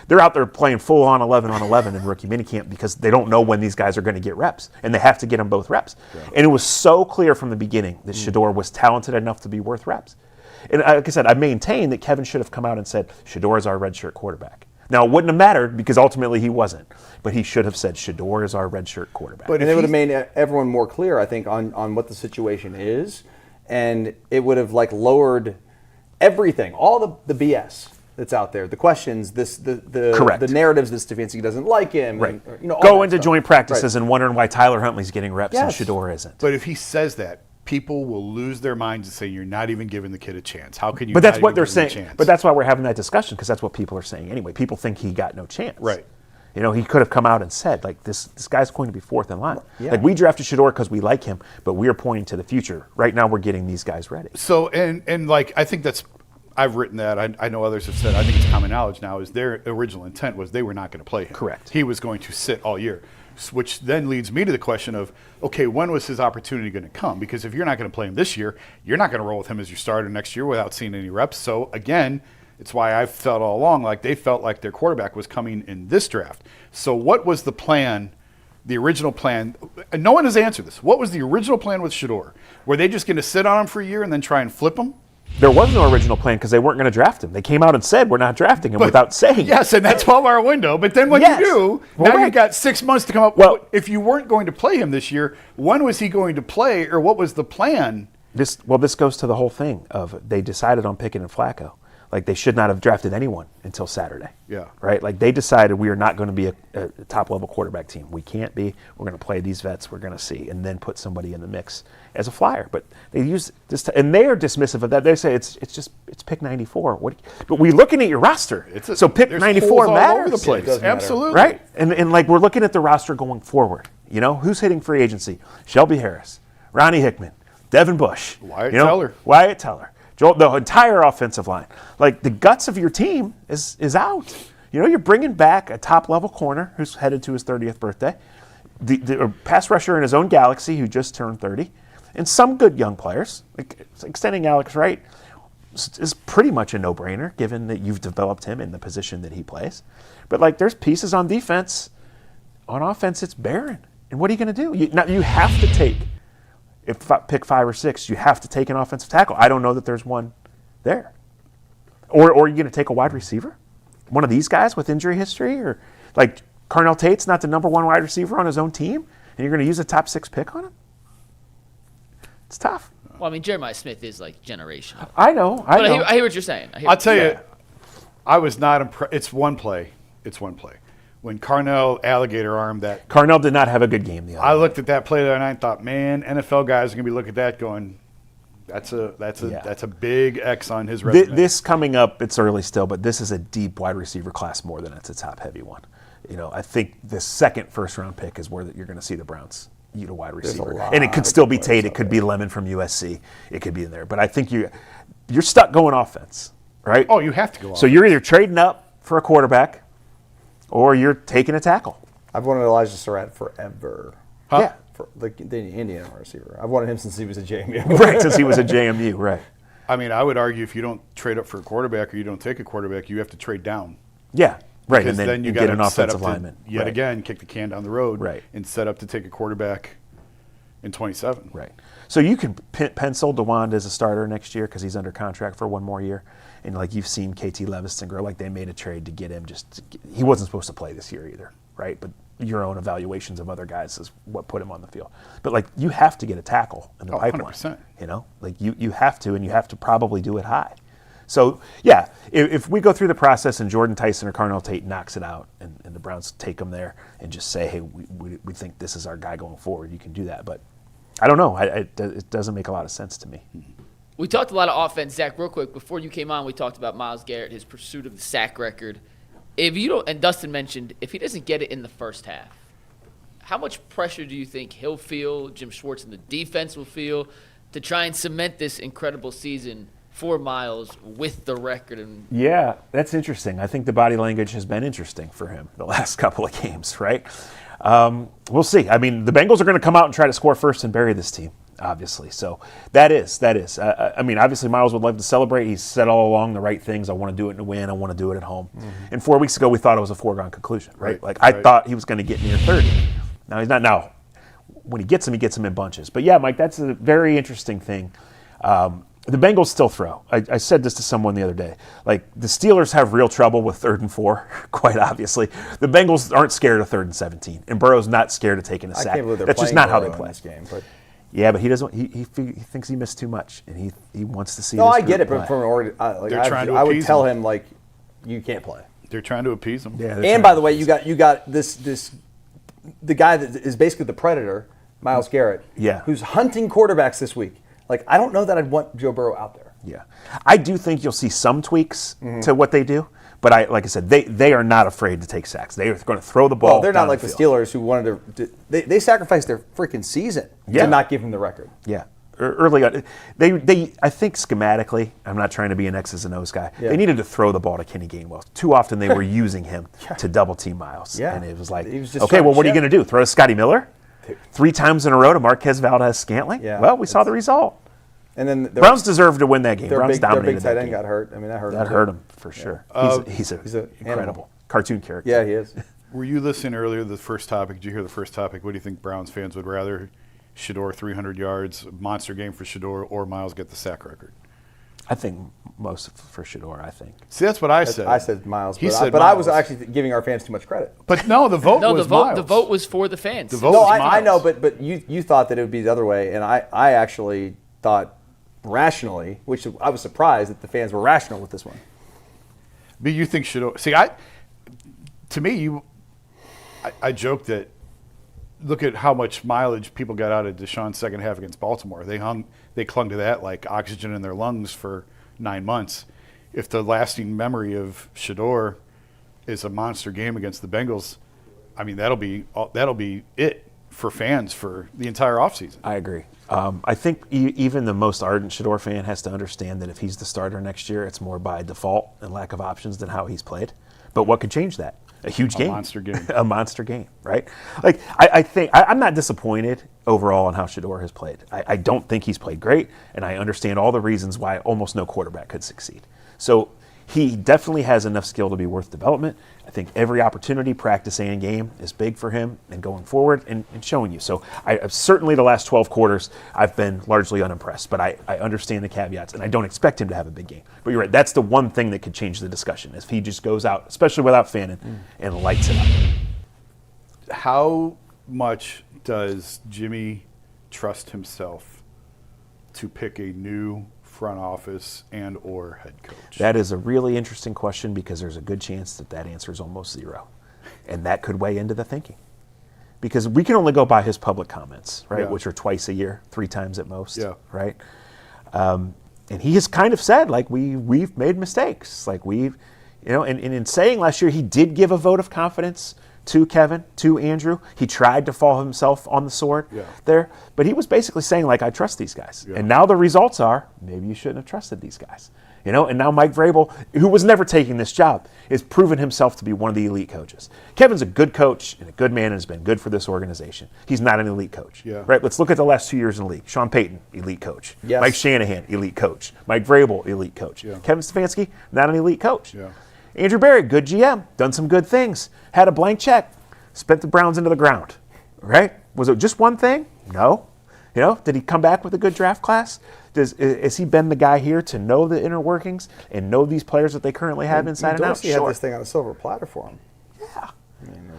They're out there playing full on 11 on 11 in rookie mini camp because they don't know when these guys are going to get reps, and they have to get them both reps. Yeah. And it was so clear from the beginning that Shedeur was talented enough to be worth reps. And like I said, I maintain that Kevin should have come out and said, Shedeur is our redshirt quarterback. Now, it wouldn't have mattered because ultimately he wasn't. But he should have said, Shedeur is our redshirt quarterback. And it would have made everyone more clear, I think, on what the situation is. And it would have lowered everything, all the BS that's out there, the questions, the narratives that Stefanski doesn't like him. Right. And, go into joint practices and wondering why Tyler Huntley's getting reps and Shedeur isn't. But if he says that, people will lose their minds and say you're not even giving the kid a chance. How can you? But that's what they're give him a saying. chance? But that's why we're having that discussion because that's what people are saying anyway. People think he got no chance. Right. He could have come out and said, this guy's going to be fourth in line. Yeah. We drafted Shedeur because we like him, but we are pointing to the future. Right now, we're getting these guys ready. So, and I think that's, I've written that. I know others have said, I think it's common knowledge now, is their original intent was they were not going to play him. Correct. He was going to sit all year, which then leads me to the question of, okay, when was his opportunity going to come? Because if you're not going to play him this year, you're not going to roll with him as your starter next year without seeing any reps. So, again, it's why I've felt all along like they felt like their quarterback was coming in this draft. So what was the plan, the original plan? And no one has answered this. What was the original plan with Shedeur? Were they just going to sit on him for a year and then try and flip him? There was no original plan because they weren't going to draft him. They came out and said, we're not drafting him without saying. Yes, in that 12-hour window. But then when you do, now you've got 6 months to come up. Well, if you weren't going to play him this year, when was he going to play or what was the plan? This goes to the whole thing of they decided on Pickett and Flacco. They should not have drafted anyone until Saturday. Yeah. Right? They decided we are not going to be a top-level quarterback team. We can't be. We're going to play these vets. We're going to see. And then put somebody in the mix as a flyer. But they use this, and they are dismissive of that. They say it's pick 94. But we're looking at your roster. So pick 94 matters. All over the place. Absolutely. Right? And we're looking at the roster going forward. Who's hitting free agency? Shelby Harris, Ronnie Hickman, Devin Bush. Wyatt Teller. The entire offensive line. The guts of your team is out. You're bringing back a top-level corner who's headed to his 30th birthday, the pass rusher in his own galaxy who just turned 30, and some good young players. Extending Alex Wright is pretty much a no-brainer given that you've developed him in the position that he plays. But, there's pieces on defense. On offense, it's barren. And what are you going to do? You have to take pick 5 or 6, you have to take an offensive tackle. I don't know that there's one there. Or are you going to take a wide receiver? One of these guys with injury history? Or like Carnell Tate's not the number 1 wide receiver on his own team, and you're going to use a top 6 pick on him? It's tough. Well, I mean, Jeremiah Smith is like generational. I know. I hear what you're saying. I'll tell you, I was not impressed. It's one play. When Carnell alligator armed that. Carnell did not have a good game the other I looked at that play the other night and thought, man, NFL guys are going to be looking at that going, that's a big X on his resume. This coming up, it's early still, but this is a deep wide receiver class more than it's a top-heavy one. I think the second first-round pick is where you're going to see the Browns use a wide receiver. And it could still be Tate. It could be Lemon from USC. It could be in there. But I think you're stuck going offense, right? Oh, you have to go offense. So you're either trading up for a quarterback or you're taking a tackle. I've wanted Elijah Surratt forever. Huh? Yeah. For the Indiana receiver. I've wanted him since he was a JMU. Right, since he was a JMU, right. I mean, I would argue if you don't trade up for a quarterback or you don't take a quarterback, you have to trade down. Yeah, right. Because and then you get an offensive lineman. Yet again, kick the can down the road Right. and set up to take a quarterback in 27. Right. So you can pencil DeWand as a starter next year because he's under contract for 1 more year. And like you've seen KT Leviston grow, like they made a trade to get him he wasn't supposed to play this year either, right? But your own evaluations of other guys is what put him on the field. But like you have to get a tackle in the pipeline. 100%. Like you have to, and you have to probably do it high. So yeah, if we go through the process and Jordan Tyson or Carnell Tate knocks it out and the Browns take him there and just say, hey, we think this is our guy going forward, you can do that. But I don't know. It doesn't make a lot of sense to me. We talked a lot of offense, Zach. Real quick, before you came on, we talked about Myles Garrett, his pursuit of the sack record. If you don't, and Dustin mentioned, if he doesn't get it in the first half, how much pressure do you think he'll feel, Jim Schwartz and the defense will feel, to try and cement this incredible season for Myles with the record? Yeah, that's interesting. I think the body language has been interesting for him the last couple of games, right? We'll see. I mean, the Bengals are going to come out and try to score first and bury this team, obviously. So that is. I mean, obviously, Myles would love to celebrate. He's said all along the right things. I want to do it to win. I want to do it at home. Mm-hmm. And 4 weeks ago, we thought it was a foregone conclusion, right? I thought he was going to get near 30. Now he's not. Now, when he gets him in bunches. But yeah, Mike, that's a very interesting thing. The Bengals still throw. I said this to someone the other day. Like, the Steelers have real trouble with 3rd and 4, quite obviously. The Bengals aren't scared of 3rd and 17, and Burrow's not scared of taking a sack. I can't believe they're That's just playing not how Burrow they play in this game. But yeah, but he doesn't. He thinks he missed too much, and he wants to see. no, this I get it, group but play. from I would tell him like, you can't play. They're trying to appease him. Yeah, And by the way, you got this the guy that is basically the predator, Myles Garrett. Yeah. Who's hunting quarterbacks this week. Like, I don't know that I'd want Joe Burrow out there. Yeah, I do think you'll see some tweaks to what they do, but like I said, they are not afraid to take sacks. They are going to throw the ball. Well, they're not down like the the field. Steelers who wanted to. They sacrificed their freaking season Yeah. to not give him the record. Yeah. Early on, they I think schematically, I'm not trying to be an X's and O's guy. Yeah. They needed to throw the ball to Kenny Gainwell. Too often they were using him to double team Myles. Yeah. And it was like, He was just okay, trying well, to what are you chip. going to do? Throw to Scotty Miller? 3 times in a row to Marquez Valdez-Scantling? Yeah. Well, we saw the result. And then Browns deserved to win that game. their Browns big, their dominated big tight that end game. got hurt. I mean, that hurt him. That too. hurt him for sure. He's an incredible animal. cartoon character. Yeah, he is. Were you listening earlier to the first topic? Did you hear the first topic? What do you think Browns fans would rather? Shedeur 300 yards, monster game for Shedeur, or Myles get the sack record? I think most for Shedeur, I think. See, that's what I said. I said Myles, He but, said but I was Myles. actually giving our fans too much credit. But no, the vote No, was the Myles. vote was for the fans. The vote No, was I Myles. know, but you thought that it would be the other way, and I actually thought rationally, which I was surprised that the fans were rational with this one. But you think Shedeur? See, to me, I joked that. Look at how much mileage people got out of Deshaun's second half against Baltimore. They clung to that like oxygen in their lungs for 9 months. If the lasting memory of Shedeur is a monster game against the Bengals, I mean that'll be it for fans for the entire offseason. I agree. I think even the most ardent Shedeur fan has to understand that if he's the starter next year, it's more by default and lack of options than how he's played. But what could change that? A huge game. A monster game. A monster game, right? Like, I think I'm not disappointed overall in how Shedeur has played. I don't think he's played great, and I understand all the reasons why almost no quarterback could succeed. So he definitely has enough skill to be worth development. I think every opportunity, practice and game, is big for him and going forward and showing you. So certainly the last 12 quarters, I've been largely unimpressed, but I understand the caveats, and I don't expect him to have a big game. But you're right, that's the one thing that could change the discussion, if he just goes out, especially without Fannin, and lights it up. How much does Jimmy trust himself to pick a new front office and or head coach? That is a really interesting question, because there's a good chance that answer is almost zero. And that could weigh into the thinking. Because we can only go by his public comments, right? Yeah. Which are twice a year, 3 times at most, Yeah. right? And he has kind of said, like, we've made mistakes. Like, and in saying last year, he did give a vote of confidence to Kevin, to Andrew. He tried to fall himself on the sword there. But he was basically saying, like, I trust these guys. Yeah. And now the results are, maybe you shouldn't have trusted these guys. And now Mike Vrabel, who was never taking this job, has proven himself to be one of the elite coaches. Kevin's a good coach and a good man and has been good for this organization. He's not an elite coach. Yeah. Right? Let's look at the last 2 years in the league. Sean Payton, elite coach. Yes. Mike Shanahan, elite coach. Mike Vrabel, elite coach. Yeah. Kevin Stefanski, not an elite coach. Yeah. Andrew Berry, good GM, done some good things, had a blank check, spent the Browns into the ground, right? Was it just one thing? No. Did he come back with a good draft class? Has he been the guy here to know the inner workings and know these players that they currently have inside and out? Dorsey had this thing on a silver platter for him. Yeah.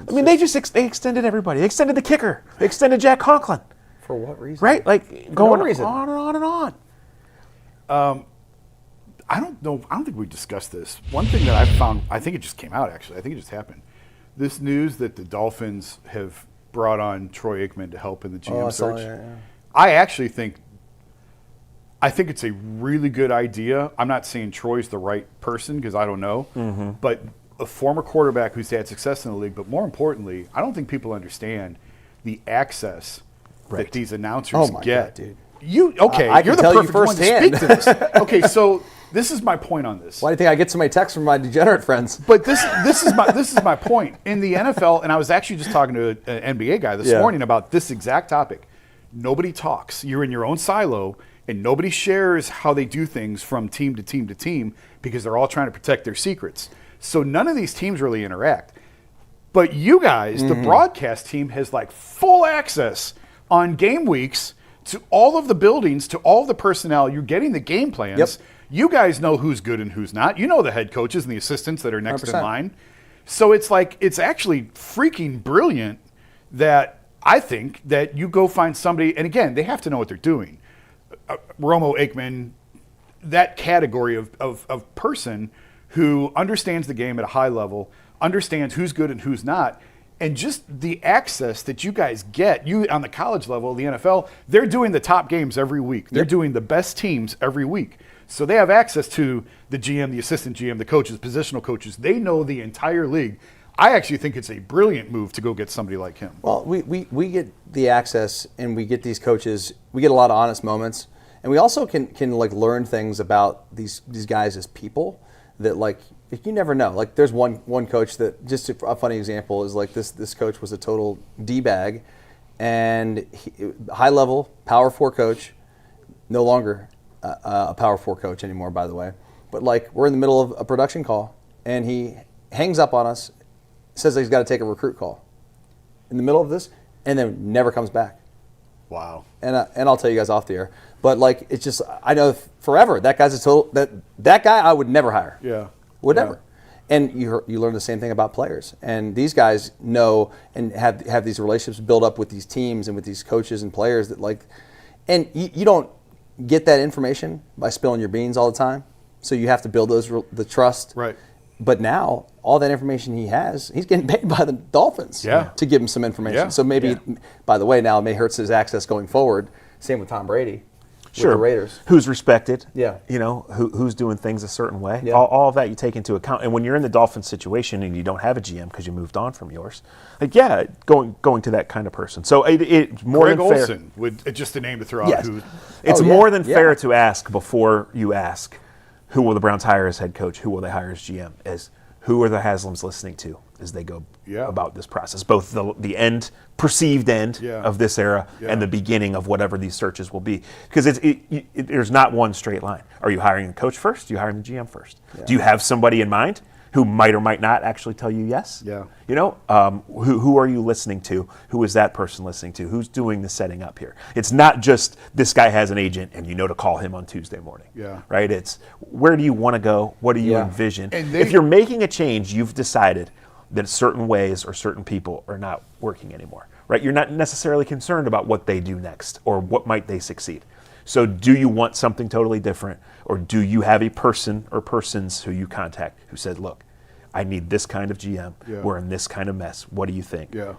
They extended everybody. They extended the kicker. They extended Jack Conklin. For what reason? Right? Like, going reason. on and on and on. I don't know. I don't think we discussed this. One thing that I found, I think it just came out, actually. I think it just happened. This news that the Dolphins have brought on Troy Aikman to help in the GM search. I actually think it's a really good idea. I'm not saying Troy's the right person, because I don't know. Mm-hmm. But a former quarterback who's had success in the league. But more importantly, I don't think people understand the access that these announcers get. God, dude. You're the perfect one to speak to this. Okay, so this is my point on this. Why do you think I get so many texts from my degenerate friends? But this is my point. In the NFL, and I was actually just talking to an NBA guy this morning about this exact topic. Nobody talks. You're in your own silo, and nobody shares how they do things from team to team to team, because they're all trying to protect their secrets. So none of these teams really interact. But you guys, the broadcast team, has like full access on game weeks to all of the buildings, to all of the personnel. You're getting the game plans. Yep. You guys know who's good and who's not. You know the head coaches and the assistants that are next 100%. in line. So it's actually freaking brilliant that I think that you go find somebody, and again, they have to know what they're doing. Romo, Aikman, that category of person who understands the game at a high level, understands who's good and who's not, and just the access that you guys get, you on the college level, the NFL, they're doing the top games every week. They're doing the best teams every week. So they have access to the GM, the assistant GM, the coaches, positional coaches. They know the entire league. I actually think it's a brilliant move to go get somebody like him. Well, we get the access, and we get these coaches. We get a lot of honest moments, and we also can like learn things about these guys as people that, like, you never know. Like, there's one coach that, just a funny example is, like, this coach was a total D-bag, and high level Power 4 coach, no longer a Power 4 coach anymore, by the way. But, like, we're in the middle of a production call, and he hangs up on us, says that he's got to take a recruit call in the middle of this, and then never comes back. Wow. And I'll tell you guys off the air. But, like, it's just, I know forever that guy's a total, that guy I would never hire. Yeah. Would never. And you learn the same thing about players. And these guys know and have these relationships built up with these teams and with these coaches and players that, like, and you don't get that information by spilling your beans all the time. So you have to build the trust. Right. But now, all that information he has, he's getting paid by the Dolphins to give him some information. Yeah. So maybe, by the way, now it may hurt his access going forward. Same with Tom Brady. Sure. With the Raiders. Who's respected. Yeah. Who's doing things a certain way. Yeah. All of that you take into account. And when you're in the Dolphins situation and you don't have a GM because you moved on from yours, going to that kind of person. So it's more Greg than fair. Olsen would just a name to throw out. Yes. Who, It's more than fair to ask before you ask, who will the Browns hire as head coach? Who will they hire as GM? As who are the Haslams listening to as they go Yeah. about this process, both the end, perceived end Yeah. of this era Yeah. and the beginning of whatever these searches will be? Because there's not one straight line. Are you hiring the coach first? Do you hiring the GM first? Do you have somebody in mind who might or might not actually tell you yes? Yeah. You know, who are you listening to? Who is that person listening to? Who's doing the setting up here? It's not just this guy has an agent and you know to call him on Tuesday morning. Yeah. Right? It's where do you want to go? What do you Yeah. envision? And If you're making a change, you've decided that certain ways or certain people are not working anymore. Right? You're not necessarily concerned about what they do next or what might they succeed. So do you want something totally different, or do you have a person or persons who you contact who said, look, I need this kind of GM. Yeah. We're in this kind of mess. What do you think? Yeah.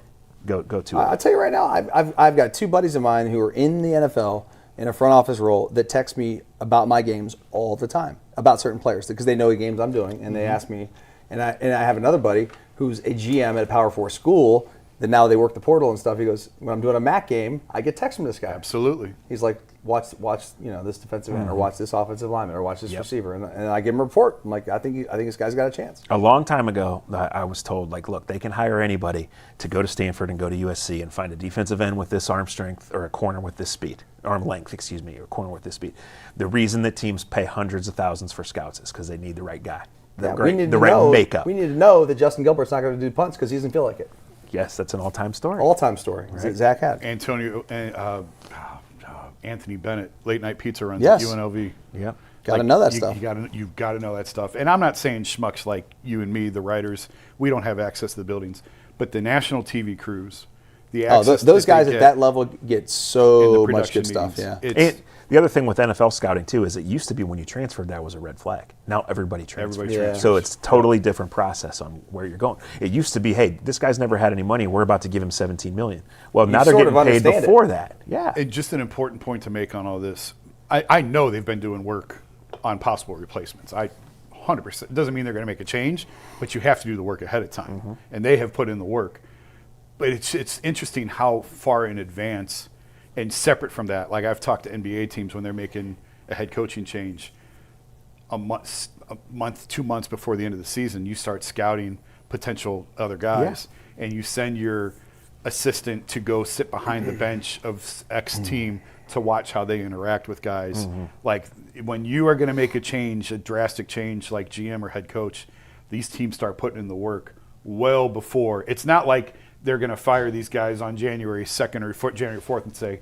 Go to I'll it. tell you right now, I've got two buddies of mine who are in the NFL in a front office role that text me about my games all the time, about certain players, because they know the games I'm doing, and they ask me. And I have another buddy who's a GM at a Power 4 school that now they work the portal and stuff. He goes, when I'm doing a MAC game, I get text from this guy. Absolutely. He's like, watch, this defensive end, or watch this offensive lineman, or watch this receiver, and I give him a report. I'm like, I think this guy's got a chance. A long time ago, I was told, like, look, they can hire anybody to go to Stanford and go to USC and find a defensive end with this arm strength or a corner with this speed, arm length, or corner with this speed. The reason that teams pay hundreds of thousands for scouts is because they need the right guy, the right makeup. We need to know that Justin Gilbert's not going to do punts because he doesn't feel like it. Yes, that's an all-time story. All-time story. Right. Zach had. Anthony Bennett, Late Night Pizza runs Yes. at UNLV. Yep. Got to know that stuff. You've got to know that stuff. And I'm not saying schmucks like you and me, the writers, we don't have access to the buildings, but the national TV crews, the access those that they guys get at that level get in so the much production good stuff. meetings, Yeah. it's- And the other thing with NFL scouting too is it used to be when you transferred that was a red flag. Now everybody transfers. Everybody transfers. So it's a totally different process on where you're going. It used to be, hey, this guy's never had any money. We're about to give him $17 million. Well, now they're sort getting of paid understand it. before that. Yeah. And just an important point to make on all this. I know they've been doing work on possible replacements. 100%. It doesn't mean they're going to make a change, but you have to do the work ahead of time. Mm-hmm. And they have put in the work. But it's interesting how far in advance and separate from that, like I've talked to NBA teams when they're making a head coaching change a month, 2 months before the end of the season, you start scouting potential other guys, and you send your assistant to go sit behind the bench of X team to watch how they interact with guys. Like when you are going to make a change, a drastic change like GM or head coach, these teams start putting in the work well before. It's not like they're going to fire these guys on January 2nd or January 4th and say,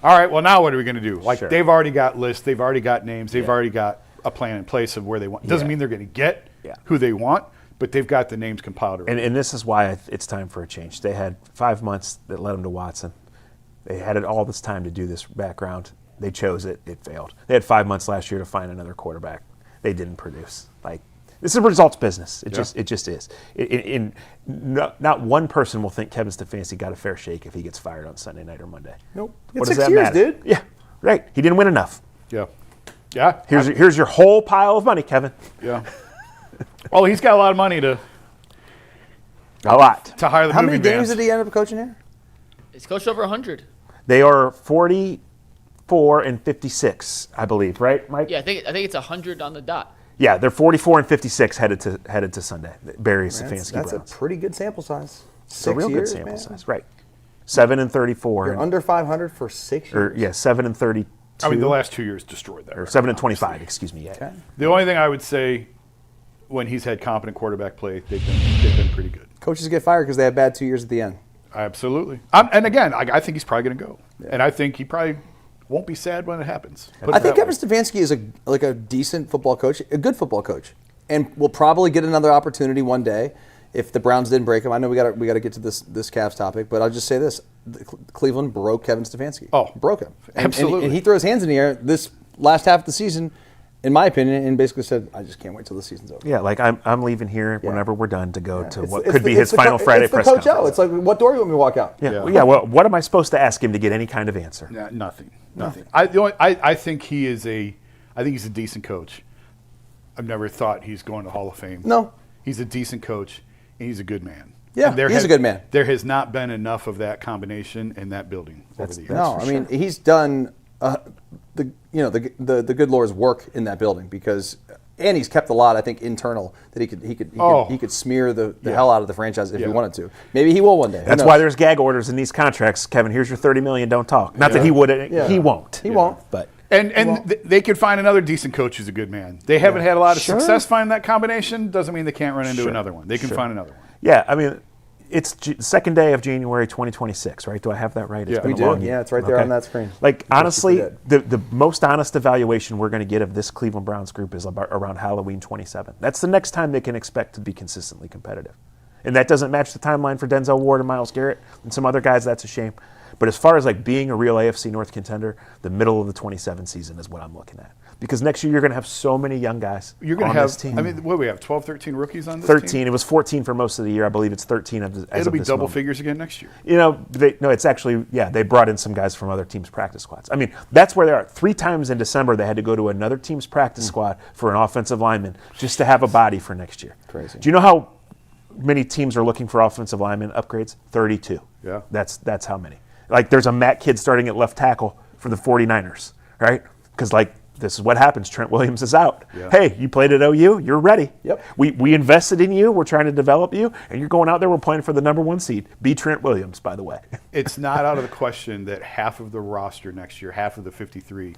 all right, well, now what are we going to do? Like they've already got lists, they've already got names, they've already got a plan in place of where they want. It doesn't mean they're going to get who they want, but they've got the names compiled already. And this is why it's time for a change. They had 5 months that led them to Watson. They had it all this time to do this background. They chose it. It failed. They had 5 months last year to find another quarterback. They didn't produce. Like, this is a results business. It just is. Not one person will think Kevin Stefanski got a fair shake if he gets fired on Sunday night or Monday. Nope. What It's does 6 that years, matter? dude. Yeah, right. He didn't win enough. Yeah. Here's your whole pile of money, Kevin. Yeah. Well, he's got a lot of money to lot. hire the How moving many games bands. did he end up coaching here? He's coached over 100. They are 44 and 56, I believe, right, Mike? Yeah, I think it's 100 on the dot. Yeah, they're 44 and 56 headed to Sunday. Barry Stefanski That's a Browns. pretty good sample size. It's a real years, good sample man. size, right? 7 and 34. You're under 500 for 6 years. 7 and 32. I mean, the last 2 years destroyed that. or record, 7 and obviously. 25. Excuse me. Yeah. Okay. The only thing I would say, when he's had competent quarterback play, they've been pretty good. Coaches get fired because they have bad 2 years at the end. Absolutely. And again, I think he's probably going to go, and I think he probably won't be sad when it happens. Put I it think that Kevin way. Stefanski is a decent football coach, a good football coach, and will probably get another opportunity one day if the Browns didn't break him. I know we got to get to this Cavs topic, but I'll just say this: Cleveland broke Kevin Stefanski. Oh, broke him. absolutely. And he threw his hands in the air this last half of the season, in my opinion, and basically said, "I just can't wait till the season's over." Yeah, like I'm leaving here whenever we're done to go to what It's could the- be it's his the final co- Friday it's the press Coach conference. O. It's like, what door do you want me to walk out? Well, what am I supposed to ask him to get any kind of answer? Nah, nothing. I think he's a decent coach. I've never thought he's going to Hall of Fame. No. He's a decent coach, and he's a good man. Yeah, And he's a good man. There has not been enough of that combination in that building over the years. No, I mean he's done the good Lord's work in that building because And he's kept a lot, I think, internal that he could smear the hell out of the franchise if he wanted to. Maybe he will one day. That's why there's gag orders in these contracts. Kevin, here's your $30 million. Don't talk. Not that he wouldn't. Yeah. He won't. He won't. But they could find another decent coach who's a good man. They haven't had a lot of success finding that combination. Doesn't mean they can't run into another one. They can find another one. Yeah, I mean, it's the second day of January 2026, right? Do I have that right? Yeah, we do. Yeah, it's right there on that screen. Like, honestly, the most honest evaluation we're going to get of this Cleveland Browns group is around Halloween 27. That's the next time they can expect to be consistently competitive. And that doesn't match the timeline for Denzel Ward and Myles Garrett and some other guys. That's a shame. But as far as like being a real AFC North contender, the middle of the 27 season is what I'm looking at. Because next year you're going to have so many young guys on this team. I mean, what do we have, 12, 13 rookies on this team? 13. It was 14 for most of the year. I believe it's 13 It'll be double figures again next year. You know, it's actually, they brought in some guys from other teams' practice squads. I mean, that's where they are. 3 times in December they had to go to another team's practice squad for an offensive lineman just to have a body for next year. Crazy. Do you know how many teams are looking for offensive lineman upgrades? 32. Yeah. That's how many. Like, there's a Matt Kidd starting at left tackle for the 49ers, right? Because, like, this is what happens. Trent Williams is out. Yeah. Hey, you played at OU. You're ready. Yep. We invested in you. We're trying to develop you. And you're going out there. We're playing for the number 1 seed. Be Trent Williams, by the way. It's not out of the question that half of the roster next year, half of the 53,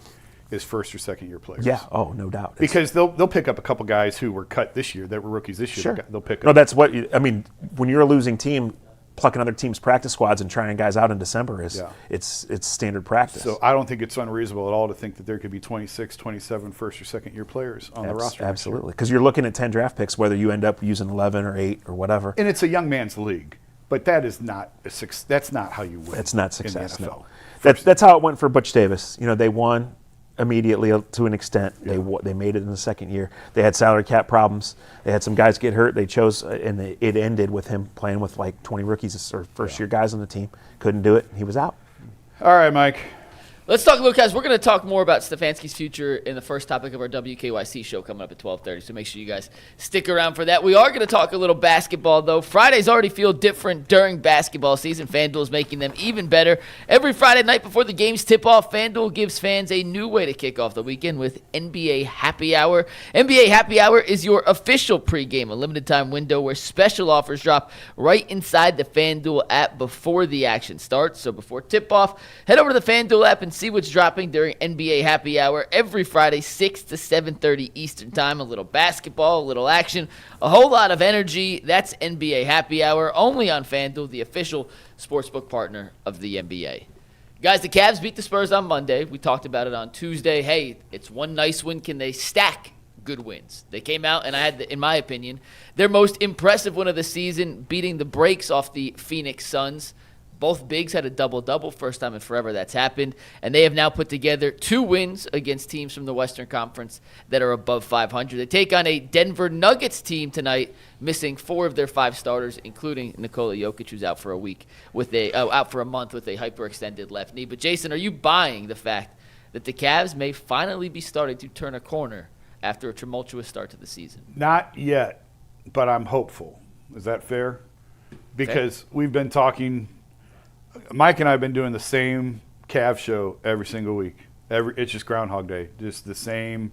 is first or second year players. Yeah. Oh, no doubt. Because they'll pick up a couple guys who were cut this year, that were rookies this year. Sure. They'll pick up. No, that's what I mean. When you're a losing team, plucking other teams' practice squads and trying guys out in December it's standard practice. So I don't think it's unreasonable at all to think that there could be 26, 27 first or second year players on the roster. Absolutely, because you're looking at 10 draft picks, whether you end up using 11 or 8 or whatever. And it's a young man's league, but that is not that's not how you win. It's not success. In the NFL. No, that's how it went for Butch Davis. You know, they won immediately to an extent. Yeah. They made it in the second year. They had salary cap problems. They had some guys get hurt. They chose, and it ended with him playing with like 20 rookies or first-year guys on the team. Couldn't do it. He was out. All right, Mike. Let's talk, look, guys, we're going to talk more about Stefanski's future in the first topic of our WKYC show coming up at 12:30, so make sure you guys stick around for that. We are going to talk a little basketball, though. Fridays already feel different during basketball season. FanDuel is making them even better. Every Friday night before the games tip off, FanDuel gives fans a new way to kick off the weekend with NBA Happy Hour. NBA Happy Hour is your official pregame, a limited-time window where special offers drop right inside the FanDuel app before the action starts. So before tip-off, head over to the FanDuel app and see what's dropping during NBA Happy Hour every Friday, 6 to 7:30 Eastern Time. A little basketball, a little action, a whole lot of energy. That's NBA Happy Hour, only on FanDuel, the official sportsbook partner of the NBA. Guys, the Cavs beat the Spurs on Monday. We talked about it on Tuesday. Hey, it's one nice win. Can they stack good wins? They came out and I had, in my opinion, their most impressive win of the season, beating the brakes off the Phoenix Suns. Both bigs had a double-double, first time in forever that's happened, and they have now put together 2 wins against teams from the Western Conference that are above 500. They take on a Denver Nuggets team tonight, missing 4 of their 5 starters, including Nikola Jokic, who's out for a week out for a month with a hyperextended left knee. But Jason, are you buying the fact that the Cavs may finally be starting to turn a corner after a tumultuous start to the season? Not yet, but I'm hopeful. Is that fair? Because we've been talking. Mike and I have been doing the same Cavs show every single week. It's just Groundhog Day, just the same.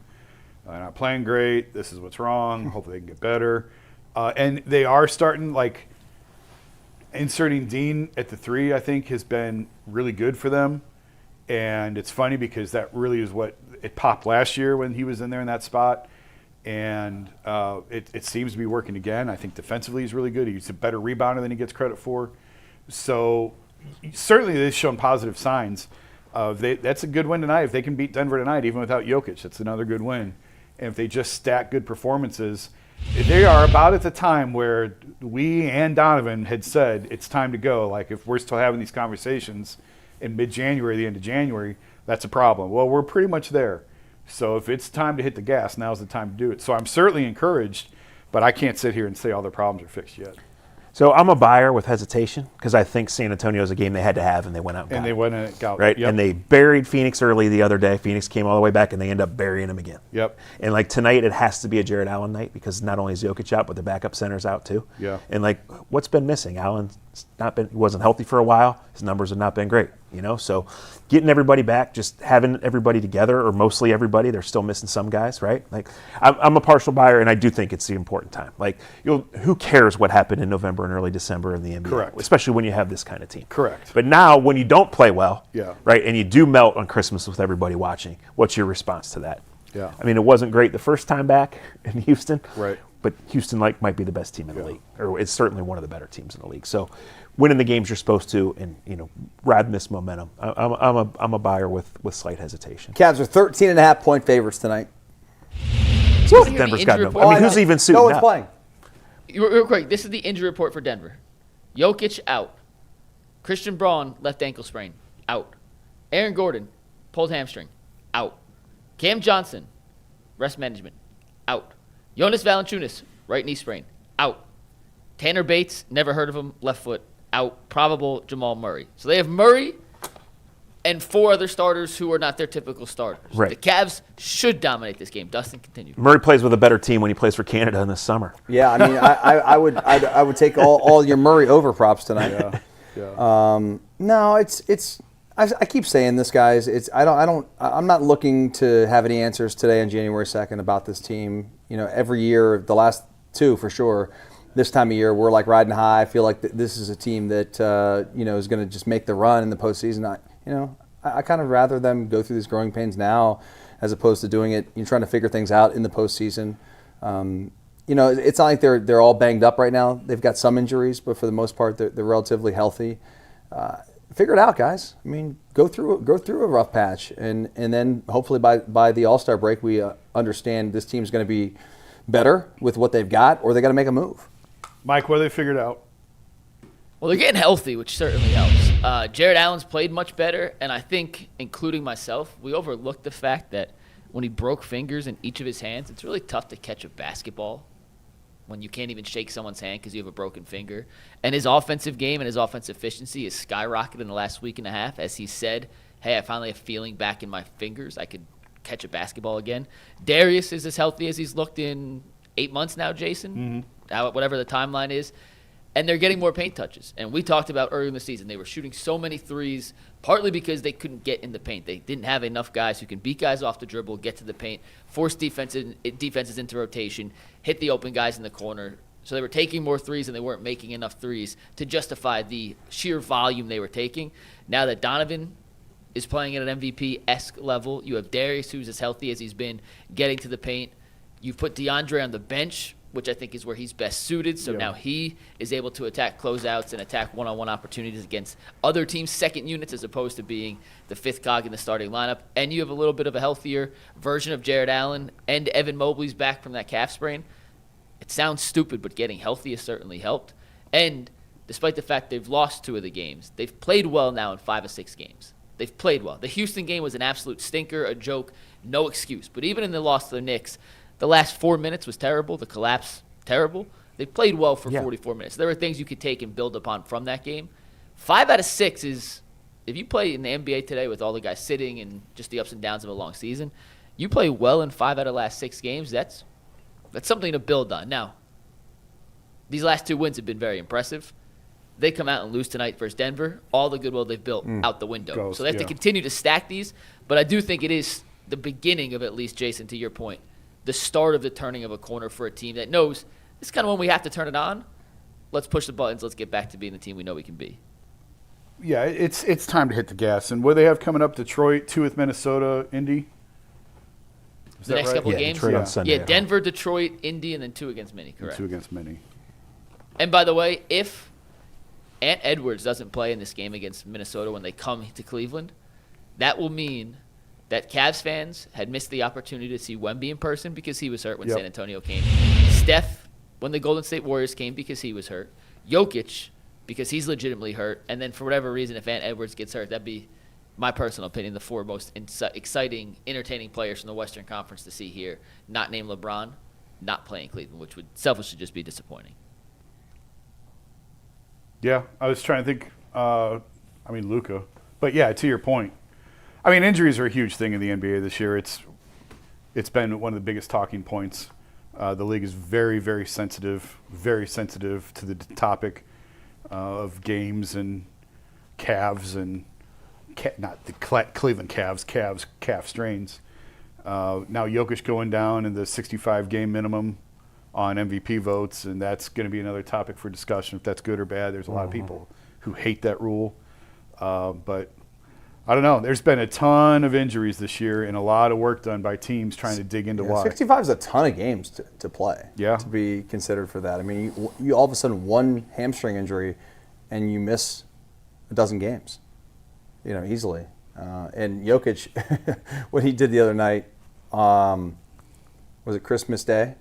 Not playing great. This is what's wrong. Hopefully they can get better. And they are starting, like, inserting Dean at the 3, I think, has been really good for them. And it's funny because that really is what it popped last year when he was in there in that spot. And it seems to be working again. I think defensively he's really good. He's a better rebounder than he gets credit for. So certainly they've shown positive signs. That's a good win tonight. If they can beat Denver tonight, even without Jokic, that's another good win. And if they just stack good performances, they are about at the time where we and Donovan had said it's time to go. Like, if we're still having these conversations in mid-January, the end of January, that's a problem. Well, we're pretty much there. So if it's time to hit the gas, now's the time to do it. So I'm certainly encouraged, but I can't sit here and say all their problems are fixed yet. So I'm a buyer with hesitation because I think San Antonio is a game they had to have, and they went out and got it. And they went and got right? Yep. And they buried Phoenix early the other day. Phoenix came all the way back, and they end up burying them again. Yep. And, like, tonight it has to be a Jared Allen night because not only is Jokic out, but the backup center's out too. Yeah. And, like, what's been missing? He wasn't healthy for a while. His numbers have not been great. So getting everybody back, just having everybody together, or mostly everybody, they're still missing some guys, right? Like, I'm a partial buyer, and I do think it's the important time. Like, who cares what happened in November and early December in the NBA? Correct. Especially when you have this kind of team. Correct. But now, when you don't play well, Yeah. right, and you do melt on Christmas with everybody watching, what's your response to that? Yeah. I mean, it wasn't great the first time back in Houston. Right. But Houston might be the best team in the league, or it's certainly one of the better teams in the league. So, winning the games you're supposed to, and riding this momentum, I'm a buyer with slight hesitation. Cavs are 13.5-point favorites tonight. Denver's got no. I mean, who's even suiting No one's up? playing. Real quick, this is the injury report for Denver. Jokic out. Christian Braun, left ankle sprain, out. Aaron Gordon, pulled hamstring, out. Cam Johnson, rest management, out. Jonas Valanciunas, right knee sprain, out. Tanner Bates, never heard of him, left foot, out. Probable Jamal Murray. So they have Murray and 4 other starters who are not their typical starters. Right. The Cavs should dominate this game. Dustin, continue. Murray plays with a better team when he plays for Canada in the summer. Yeah, I mean, I would take all your Murray over props tonight. No, I keep saying this, guys. I'm not looking to have any answers today on January 2nd about this team. Every year, the last 2 for sure, this time of year, we're like riding high. I feel like this is a team that is going to just make the run in the postseason. I kind of rather them go through these growing pains now, as opposed to doing it, trying to figure things out in the postseason. It's not like they're all banged up right now. They've got some injuries, but for the most part, they're relatively healthy. Figure it out, guys. I mean, go through a rough patch, and then hopefully by the All-Star break, we understand this team's going to be better with what they've got, or they got to make a move. Mike, what have they figured out? Well, they're getting healthy, which certainly helps. Jared Allen's played much better, and I think, including myself, we overlooked the fact that when he broke fingers in each of his hands, it's really tough to catch a basketball when you can't even shake someone's hand because you have a broken finger. And his offensive game and his offensive efficiency has skyrocketed in the last week and a half, as he said, hey, I finally have feeling back in my fingers. I could catch a basketball again. Darius is as healthy as he's looked in 8 months now, Jason, whatever the timeline is. And they're getting more paint touches. And we talked about earlier in the season, they were shooting so many threes, partly because they couldn't get in the paint. They didn't have enough guys who can beat guys off the dribble, get to the paint, force defenses into rotation, hit the open guys in the corner. So they were taking more threes and they weren't making enough threes to justify the sheer volume they were taking. Now that Donovan is playing at an MVP-esque level, you have Darius, who's as healthy as he's been, getting to the paint. You've put DeAndre on the bench, which I think is where he's best suited. So now he is able to attack closeouts and attack one-on-one opportunities against other teams' second units, as opposed to being the 5th cog in the starting lineup. And you have a little bit of a healthier version of Jared Allen, and Evan Mobley's back from that calf sprain. It sounds stupid, but getting healthy has certainly helped. And despite the fact they've lost 2 of the games, they've played well now in 5 of 6 games. They've played well. The Houston game was an absolute stinker, a joke, no excuse. But even in the loss to the Knicks, the last 4 minutes was terrible. The collapse, terrible. They played well for 44 minutes. There were things you could take and build upon from that game. 5 out of 6 is, if you play in the NBA today with all the guys sitting and just the ups and downs of a long season, you play well in 5 out of the last 6 games, that's something to build on. Now, these last 2 wins have been very impressive. They come out and lose tonight versus Denver. All the goodwill they've built out the window. So they have to continue to stack these. But I do think it is the beginning of, at least, Jason, to your point, the start of the turning of a corner for a team that knows this is kind of when we have to turn it on. Let's push the buttons. Let's get back to being the team we know we can be. Yeah, it's time to hit the gas. And what do they have coming up? Detroit, 2 with Minnesota, Indy? Is The next couple of games? Detroit on Sunday. Yeah, Denver, Detroit, Indy, and then 2 against Minnie, correct? 2 against Minnie. And by the way, if Ant Edwards doesn't play in this game against Minnesota when they come to Cleveland, that will mean that Cavs fans had missed the opportunity to see Wemby in person because he was hurt when San Antonio came. Steph when the Golden State Warriors came because he was hurt. Jokic because he's legitimately hurt. And then for whatever reason, if Ant Edwards gets hurt, that'd be, my personal opinion, the 4 most exciting, entertaining players from the Western Conference to see here, not named LeBron, not playing Cleveland, which would selfishly just be disappointing. Yeah, I was trying to think, Luka. But yeah, to your point, I mean, injuries are a huge thing in the NBA this year. It's been one of the biggest talking points. The league is very, very sensitive to the topic of games and calves and not the Cleveland Cavs calf strains. Now Jokic going down in the 65 game minimum on MVP votes, and that's going to be another topic for discussion if that's good or bad. There's a lot of people who hate that rule, but I don't know. There's been a ton of injuries this year and a lot of work done by teams trying to dig into why. 65 is a ton of games to play. Yeah. To be considered for that. I mean, you all of a sudden one hamstring injury, and you miss a dozen games, easily. And Jokic, what he did the other night, was it Christmas Day?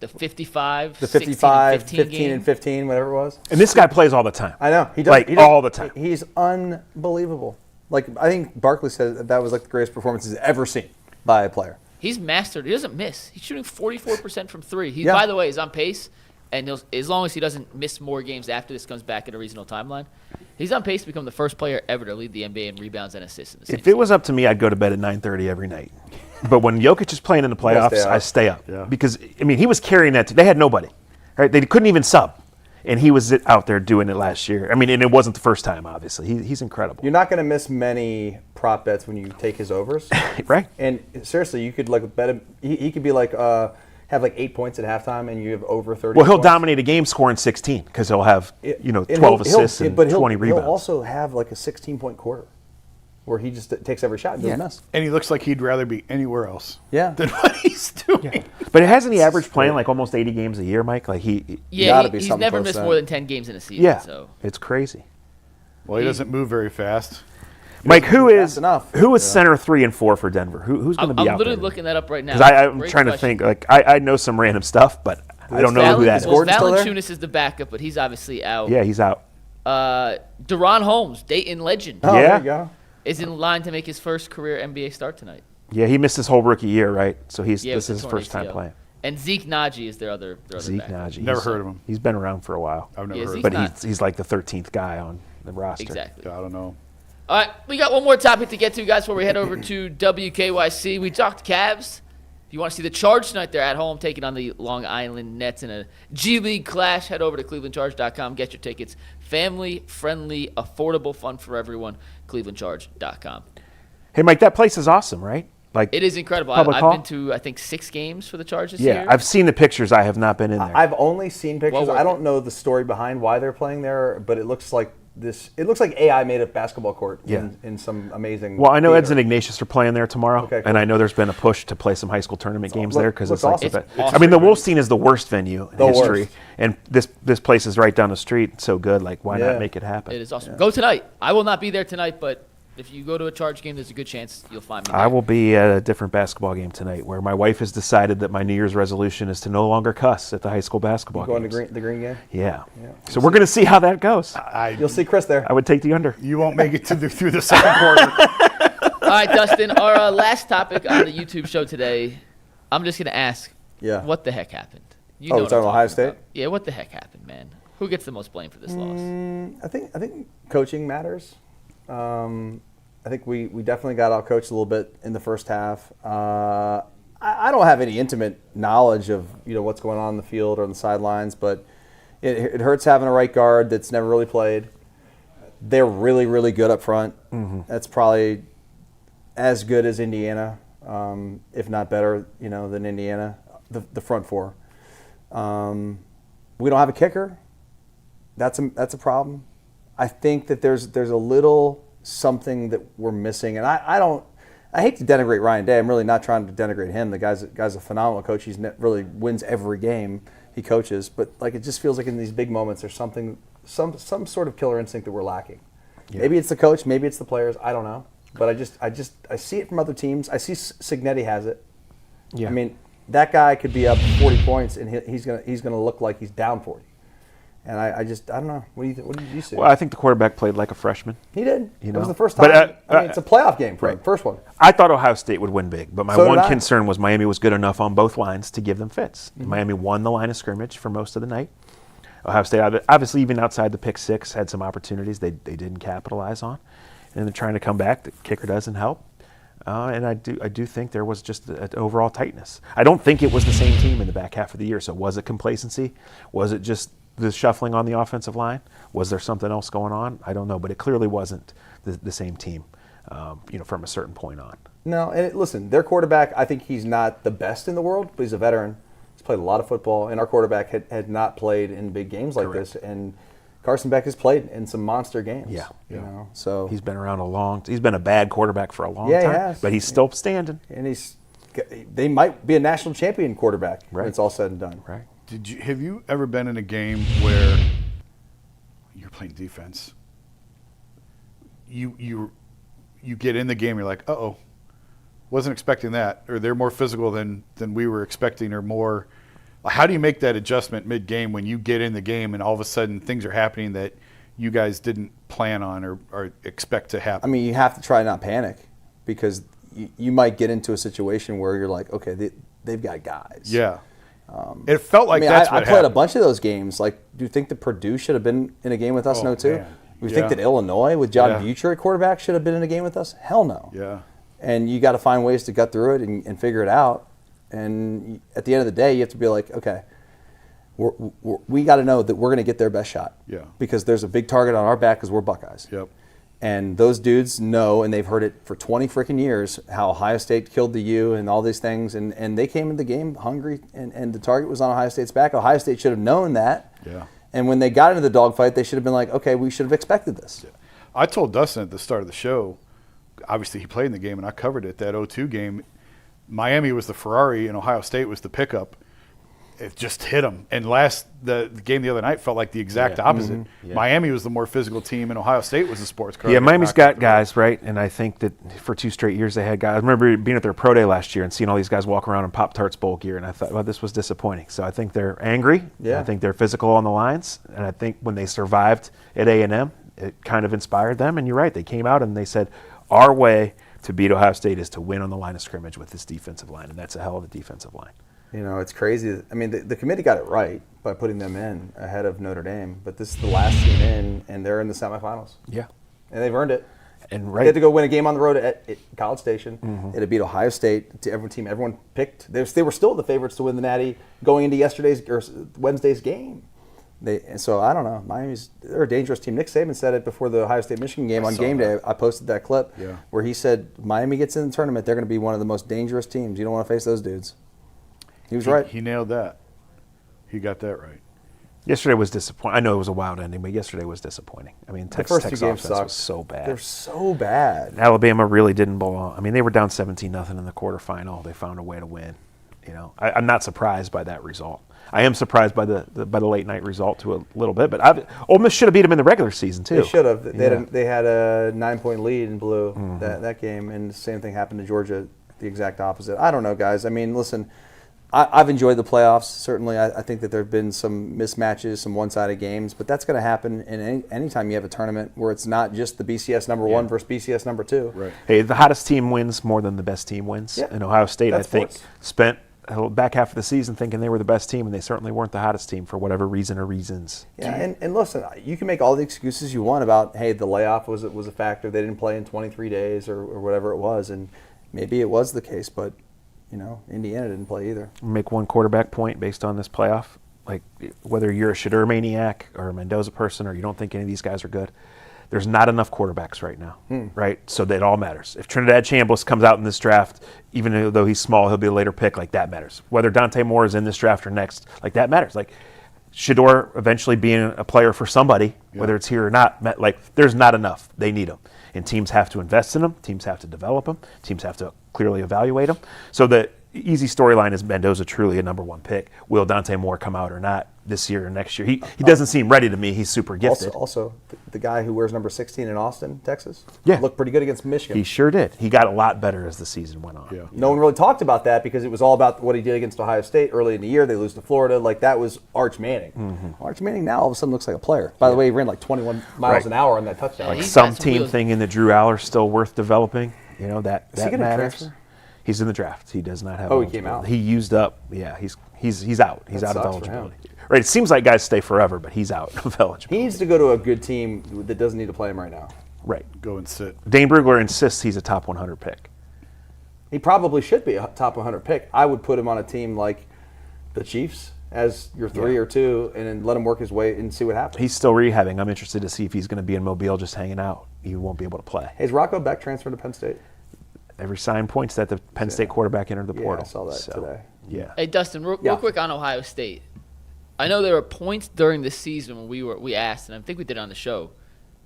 The 55, The 16 55, and 15 15 game. and 15, whatever it was. And this guy plays all the time. I know. He does. Like, all the time. He's unbelievable. Like, I think Barkley said that was like the greatest performance he's ever seen by a player. He's mastered. He doesn't miss. He's shooting 44% from three. He, Yeah. by the way, is on pace, and as long as he doesn't miss more games after this comes back in a reasonable timeline, he's on pace to become the first player ever to lead the NBA in rebounds and assists in the same If it was up to me, I'd go to bed at 9:30 every night. But when Jokic is playing in the playoffs, I stay up. Yeah. Because, he was carrying that. They had nobody. Right? They couldn't even sub. And he was out there doing it last year. And it wasn't the first time, obviously. He's incredible. You're not going to miss many prop bets when you take his overs. Right? And seriously, you could bet him. He could be like have like 8 points at halftime, and you have over 30. Well, he'll points. dominate a game scoring 16 because he'll have, And 12 assists and 20 rebounds. He'll also have like a 16-point quarter where he just takes every shot and doesn't miss. And he looks like he'd rather be anywhere else Yeah. than what he's doing. But hasn't he averaged playing like almost 80 games a year, Mike? Like Yeah, gotta be he's something never close missed to more that. than 10 games in a season. yeah, So it's crazy. Well, he doesn't move very fast. Mike, who Fast is enough. center 3 and 4 for Denver? Who's going to be I'm out literally there? looking that up right now. Because I'm Great trying to question. think. Like I know some random stuff, but I don't know who that is. Gordon still there? Valanciunas is the backup, but he's obviously out. Yeah, he's out. Deron Holmes, Dayton legend, Oh, Yeah. there you go. is in line to make his first career NBA start tonight. Yeah, he missed his whole rookie year, right? So Yeah, this with is the his torn first time ACL. playing. And Zeke Naji is their other Zeke backup. Naji. Never He's- heard of him. He's been around for a while. I've never Yeah, heard Zeke's of him. But not- he's like the 13th guy on the roster. Exactly. I don't know. All right, we got one more topic to get to, guys, before we head over to WKYC. We talked Cavs. If you want to see the Charge tonight, they're at home taking on the Long Island Nets in a G League clash. Head over to clevelandcharge.com. Get your tickets. Family-friendly, affordable, fun for everyone. clevelandcharge.com. Hey, Mike, that place is awesome, right? Like It is incredible. Public I've hall? been to, I think, 6 games for the Charge this Yeah, year. I've seen the pictures. I have not been in there. I've only seen pictures. Well I worth don't know the story behind why they're playing there, but it looks like this. It looks like AI made a basketball court Yeah. in some amazing. Well, I know Eds theater. and Ignatius are playing there tomorrow, Okay, cool. and I know there's been a push to play some high school tournament games there because looks it's like awesome. the It's best. awesome. I mean, the Wolfstein is the worst venue in The history, worst. and this place is right down the street. It's so good. Like, why Yeah. not make it happen? It is awesome. Go tonight. I will not be there tonight, but if you go to a Charge game, there's a good chance you'll find me there. I will be at a different basketball game tonight where my wife has decided that my New Year's resolution is to no longer cuss at the high school basketball Going to games. the green game. Yeah. So we're going to see how that goes. You'll see Chris there. I would take the under. You won't make it through the second quarter. All right, Dustin, our last topic on the YouTube show today, I'm just going to ask, Yeah. what the heck happened? You Oh, know we're what talking I'm Ohio talking State? about. Yeah, what the heck happened, man? Who gets the most blame for this loss? I think coaching matters. I think we definitely got out coached a little bit in the first half. I don't have any intimate knowledge of what's going on in the field or on the sidelines, but it hurts having a right guard that's never really played. They're really, really good up front. That's probably as good as Indiana, if not better, than Indiana. The front four. We don't have a kicker. That's a problem. I think that there's a little something that we're missing, and I hate to denigrate Ryan Day. I'm really not trying to denigrate him. The guy's a phenomenal coach. He's really wins every game he coaches, but like it just feels like in these big moments there's some sort of killer instinct that we're lacking. Yeah. Maybe it's the coach, maybe it's the players. I don't know, but I see it from other teams. I see Cignetti has it. Yeah. I mean, that guy could be up 40 points and he's gonna look like he's down 40. And I don't know. What did you see? Well, I think the quarterback played like a freshman. He did. It know. was the first time. But, it's a playoff game for him. First one. I thought Ohio State would win big, but my So did one I. concern was Miami was good enough on both lines to give them fits. Miami won the line of scrimmage for most of the night. Ohio State, obviously, even outside the pick six, had some opportunities they didn't capitalize on. And they're trying to come back. The kicker doesn't help. And I do think there was just an overall tightness. I don't think it was the same team in the back half of the year. So was it complacency? Was it just the shuffling on the offensive line? Was there something else going on? I don't know, but it clearly wasn't the same team. from a certain point on. No, and listen, their quarterback, I think he's not the best in the world, but he's a veteran. He's played a lot of football, and our quarterback had not played in big games like this. And Carson Beck has played in some monster games. Yeah. So He's been around he's been a bad quarterback for a long Yeah, he time, has. but he's still standing. and they might be a national champion quarterback when Right. it's all said and done. Right. Have you ever been in a game where you're playing defense? You get in the game, you're like, uh-oh, wasn't expecting that, or they're more physical than we were expecting, or more. How do you make that adjustment mid-game when you get in the game and all of a sudden things are happening that you guys didn't plan on or expect to happen? I mean, you have to try not panic because you might get into a situation where you're like, okay, they've got guys. Yeah. It felt like that's what I played happened. a bunch of those games. Like, do you think that Purdue should have been in a game with us? Oh, No, too. man. Do you Yeah. think that Illinois with John Yeah. Butcher at quarterback should have been in a game with us? Hell no. Yeah. And you got to find ways to gut through it and figure it out. And at the end of the day, you have to be like, okay, we got to know that we're going to get their best shot. Yeah. Because there's a big target on our back because we're Buckeyes. Yep. And those dudes know, and they've heard it for 20 freaking years, how Ohio State killed the U and all these things. And they came into the game hungry, and the target was on Ohio State's back. Ohio State should have known that. Yeah. And when they got into the dogfight, they should have been like, okay, we should have expected this. I told Dustin at the start of the show, obviously he played in the game and I covered it, that 0-2 game. Miami was the Ferrari and Ohio State was the pickup. It just hit them. And the game the other night felt like the exact opposite. Mm-hmm. Miami was the more physical team and Ohio State was the sports car. Yeah, Miami's got guys, right? And I think that for 2 straight years they had guys. I remember being at their pro day last year and seeing all these guys walk around in Pop-Tarts bowl gear, and I thought, well, this was disappointing. So I think they're angry. Yeah. I think they're physical on the lines. And I think when they survived at A&M, it kind of inspired them. And you're right, they came out and they said, our way to beat Ohio State is to win on the line of scrimmage with this defensive line, and that's a hell of a defensive line. You know, it's crazy. I mean, the committee got it right by putting them in ahead of Notre Dame, but this is the last team in, and they're in the semifinals. Yeah. And they've earned it. And They had to right, go win a game on the road at College Station. It had beat Ohio State. To every team everyone picked. They were still the favorites to win the Natty going into Wednesday's game. And so I don't know. They're a dangerous team. Nick Saban said it before the Ohio State Michigan game on game day. I posted that clip where he said Miami gets in the tournament, they're going to be one of the most dangerous teams. You don't want to face those dudes. He was right. He nailed that. He got that right. yesterday was disappointing. I know it was a wild ending, but yesterday was disappointing. I mean, Texas first 2 Tech's games offense sucked. was so bad. They're so bad. Alabama really didn't belong. I mean, they were down 17-0 in the quarterfinal. They found a way to win. You know, I'm not surprised by that result. I am surprised by the late night result to a little bit, but Ole Miss should have beat them in the regular season too. They should have. They had a 9-point lead and blew that game, and the same thing happened to Georgia. The exact opposite. I don't know, guys. I mean, listen, I've enjoyed the playoffs. Certainly, I think that there have been some mismatches, some one-sided games, but that's going to happen in any time you have a tournament where it's not just the BCS number 1 versus BCS number 2. Right. Hey, the hottest team wins more than the best team wins. Yeah. And Ohio State, That's I think, sports. spent the back half of the season thinking they were the best team, and they certainly weren't the hottest team for whatever reason or reasons. Yeah, and listen, you can make all the excuses you want about, hey, the layoff was a factor. They didn't play in 23 days or whatever it was, and maybe it was the case, but, you know, Indiana didn't play either. Make one quarterback point based on this playoff. Like, whether you're a Shedeur maniac or a Mendoza person or you don't think any of these guys are good, there's not enough quarterbacks right now, right? So that all matters. If Trinidad Chambliss comes out in this draft, even though he's small, he'll be a later pick, like that matters. Whether Dante Moore is in this draft or next, like that matters. Like Shedeur eventually being a player for somebody, whether it's here or not, like there's not enough. They need him. And teams have to invest in them. Teams have to develop them. Teams have to clearly evaluate them. So the easy storyline is Mendoza truly a number 1 pick. Will Dante Moore come out or not this year or next year? He doesn't seem ready to me. He's super gifted. Also, the guy who wears number 16 in Austin, Texas, Yeah. looked pretty good against Michigan. He sure did. He got a lot better as the season went on. Yeah. No one really talked about that because it was all about what he did against Ohio State early in the year. They lose to Florida. Like, that was Arch Manning. Arch Manning now all of a sudden looks like a player. By the way, he ran like 21 miles an hour on that touchdown. Like He's some got some team wheels. thinking that Drew Aller's still worth developing. You know, that Is he gonna matters. transfer? He's in the draft. He does not have. Oh, he came out. He used up. Yeah, he's out. He's That out of sucks for him. eligibility. Right. It seems like guys stay forever, but he's out of He eligibility. needs to go to a good team that doesn't need to play him right now. Right. Go and sit. Dane Brugler insists he's a top 100 pick. He probably should be a top 100 pick. I would put him on a team like the Chiefs as your 3 or 2, and then let him work his way and see what happens. He's still rehabbing. I'm interested to see if he's going to be in Mobile just hanging out. He won't be able to play. Hey, is Rocco Beck transferred to Penn State? Every sign points that the Penn State quarterback entered the portal. I saw that today. Yeah. Hey, Dustin, real quick on Ohio State. I know there were points during the season when we asked, and I think we did it on the show,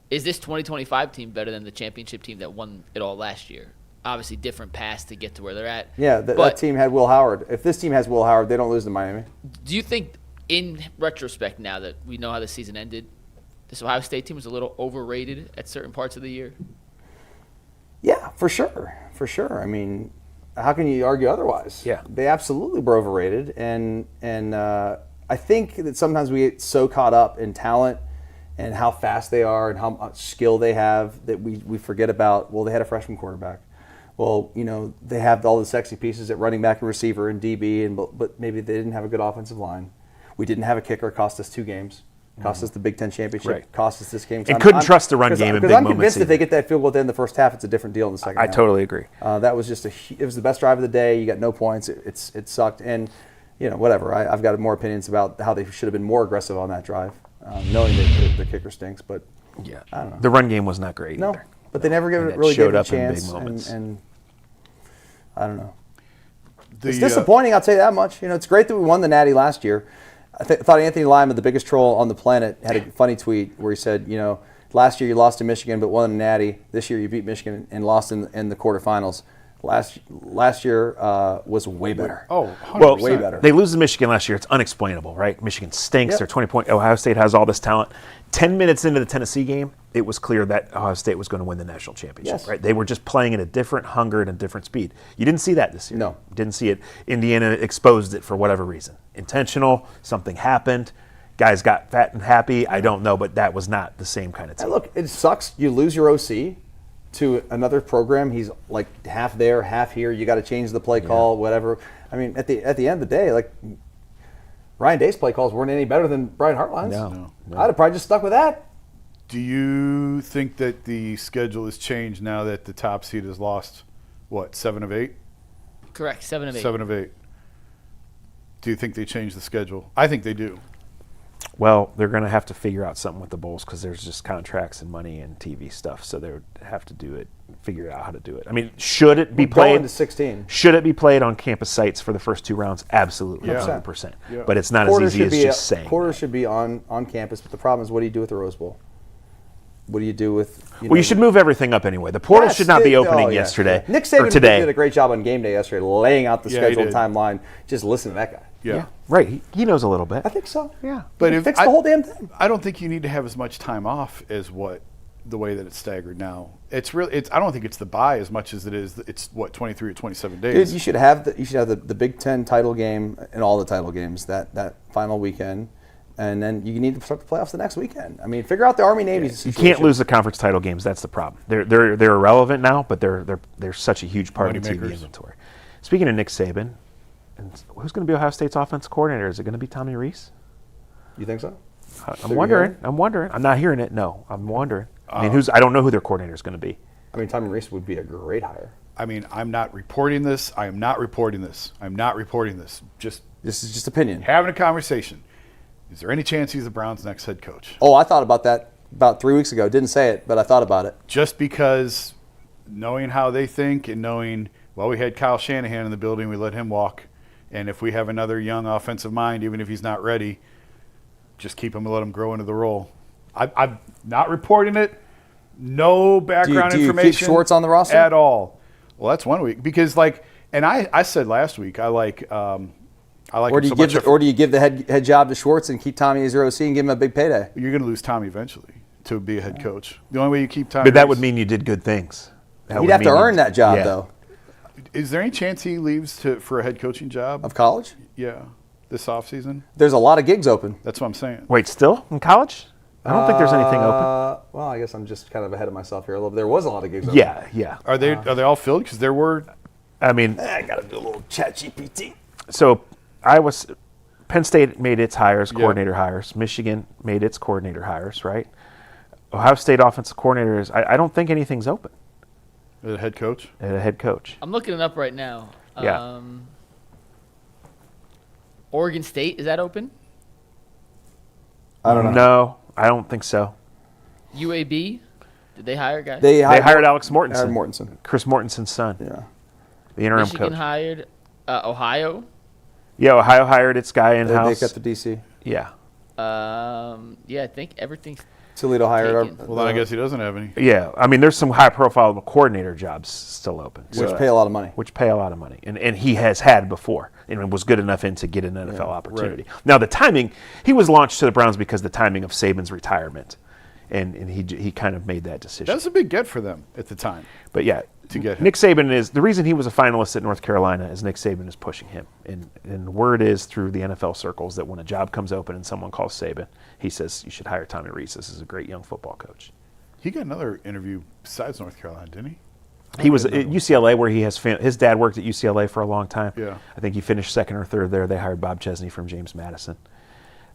is this 2025 team better than the championship team that won it all last year? Obviously, different paths to get to where they're at. Yeah, that team had Will Howard. If this team has Will Howard, they don't lose to Miami. Do you think, in retrospect, now that we know how the season ended, this Ohio State team was a little overrated at certain parts of the year? Yeah, for sure. For sure. I mean, how can you argue otherwise? Yeah. They absolutely were overrated. And I think that sometimes we get so caught up in talent and how fast they are and how much skill they have that we forget about, well, they had a freshman quarterback. Well, they have all the sexy pieces at running back and receiver and DB, but maybe they didn't have a good offensive line. We didn't have a kicker. It cost us 2 games. Cost us the Big Ten championship. Right. Cost us this game. And couldn't trust the run game in big Because I'm moments convinced if either. they get that field goal at the end of the first half, it's a different deal in the second half. I totally agree. That was just it was the best drive of the day. You got no points. It sucked. And, whatever. I've got more opinions about how they should have been more aggressive on that drive, knowing that the kicker stinks. But Yeah. I don't know. The run game was not great No, either. but they never And it really gave showed it a up in big chance. moments. And I don't know. It's disappointing, I'll tell you that much. It's great that we won the Natty last year. I thought Anthony Lyman, the biggest troll on the planet, had a funny tweet where he said, last year you lost to Michigan but won the Natty. This year you beat Michigan and lost in the quarterfinals. Last year was way better. Oh, 100%. Well, way better. They lose to Michigan last year. It's unexplainable, right? Michigan stinks. Yep. They're 20 point. Ohio State has all this talent. 10 minutes into the Tennessee game, it was clear that Ohio State was going to win the national championship, Yes. right? They were just playing at a different hunger and a different speed. You didn't see that this year. No. Didn't see it. Indiana exposed it for whatever reason. Intentional, something happened. Guys got fat and happy. I don't know, but that was not the same kind of team. And look, it sucks. You lose your OC to another program. He's like half there, half here. You got to change the play call, whatever. I mean, at the end of the day, like Ryan Day's play calls weren't any better than Brian Hartline's. No. I'd have probably just stuck with that. Do you think that the schedule has changed now that the top seed has lost, 7 of 8? Correct, 7 of 8. 7 of 8. Do you think they changed the schedule? I think they do. Well, they're going to have to figure out something with the Bulls because there's just contracts and money and TV stuff. So they would have to do it, figure out how to do it. I mean, should it be We're going played? to 16. Should it be played on campus sites for the first 2 rounds? Absolutely, Yeah. 100%. Yeah. But it's not as easy as just saying. Quarters should be on campus, but the problem is, what do you do with the Rose Bowl? What do you do with? Well, you should move everything up anyway. The portal Yes, should not be opening yeah. yesterday Nick or Saban today. did a great job on game day yesterday, laying out the Yeah, he schedule did. timeline. Just listen to that guy. Yeah. Right. He knows a little bit. I think so. Yeah. But Fix the whole damn thing. I don't think you need to have as much time off as the way that it's staggered now. It's really. I don't think it's the bye as much as it is. It's 23 or 27 days. Dude, you should have the Big Ten title game and all the title games that final weekend, and then you need to start the playoffs the next weekend. I mean, figure out the Army Navy You situation. can't lose the conference title games. That's the problem. They're irrelevant now, but they're such a huge part of the TV Moneymakers. inventory. Speaking of Nick Saban, and who's going to be Ohio State's offensive coordinator? Is it going to be Tommy Rees? You think so? I'm wondering. I'm not hearing it. No, I'm wondering. I mean, I don't know who their coordinator is going to be. I mean, Tommy Rees would be a great hire. I mean, I'm not reporting this. I am not reporting this. I'm not reporting this. Just This is just opinion. having a conversation. Is there any chance he's the Browns' next head coach? Oh, I thought about that about 3 weeks ago. Didn't say it, but I thought about it. Just because knowing how they think and knowing, we had Kyle Shanahan in the building, we let him walk. And if we have another young offensive mind, even if he's not ready, just keep him and let him grow into the role. I'm not reporting it. No background do you keep information. Schwartz on the roster? At all. Well, that's one week. Because, and I said last week, I like Or do him you so much. or do you give the head job to Schwartz and keep Tommy as your OC and give him a big payday? You're going to lose Tommy eventually to be a head coach. The only way you keep Tommy. But that would mean you did good things. He'd have to earn that job, though. Is there any chance he leaves for a head coaching job? Of college? Yeah, this offseason? There's a lot of gigs open. That's what I'm saying. Wait, still in college? I don't think there's anything open. Well, I guess I'm just kind of ahead of myself here a little bit. There was a lot of gigs open. Yeah. Are they all filled? Because there were. I mean, I got to do a little chat GPT. so Penn State made its hires, coordinator hires. Michigan made its coordinator hires, right? Ohio State offensive coordinators, I don't think anything's open The head coach? at a head coach. I'm looking it up right now. Yeah. Oregon State, is that open? I don't know. No, I don't think so. UAB, did they hire guys? They hired Alex Mortensen. Hired Mortensen. Chris Mortensen's son. Yeah. The interim Michigan coach. hired Ohio. Yeah, Ohio hired its guy They in-house. got the DC. Yeah. Yeah, I think everything's Toledo hired our. Taken. Well, then I guess he doesn't have any. Yeah. I mean, there's some high-profile coordinator jobs still open. Which pay a lot of money. Which pay a lot of money. And he has had before and was good enough in to get an NFL opportunity. Now, the timing, he was launched to the Browns because the timing of Saban's retirement. And he kind of made that decision. That's a big get for them at the time. But yeah, To get him. Nick Saban is the reason he was a finalist at North Carolina is Nick Saban is pushing him. And the word is through the NFL circles that when a job comes open and someone calls Saban, he says you should hire Tommy Rees. This is a great young football coach. He got another interview besides North Carolina, didn't he? He was at UCLA where he has his dad worked at UCLA for a long time. Yeah. I think he finished second or third there. They hired Bob Chesney from James Madison.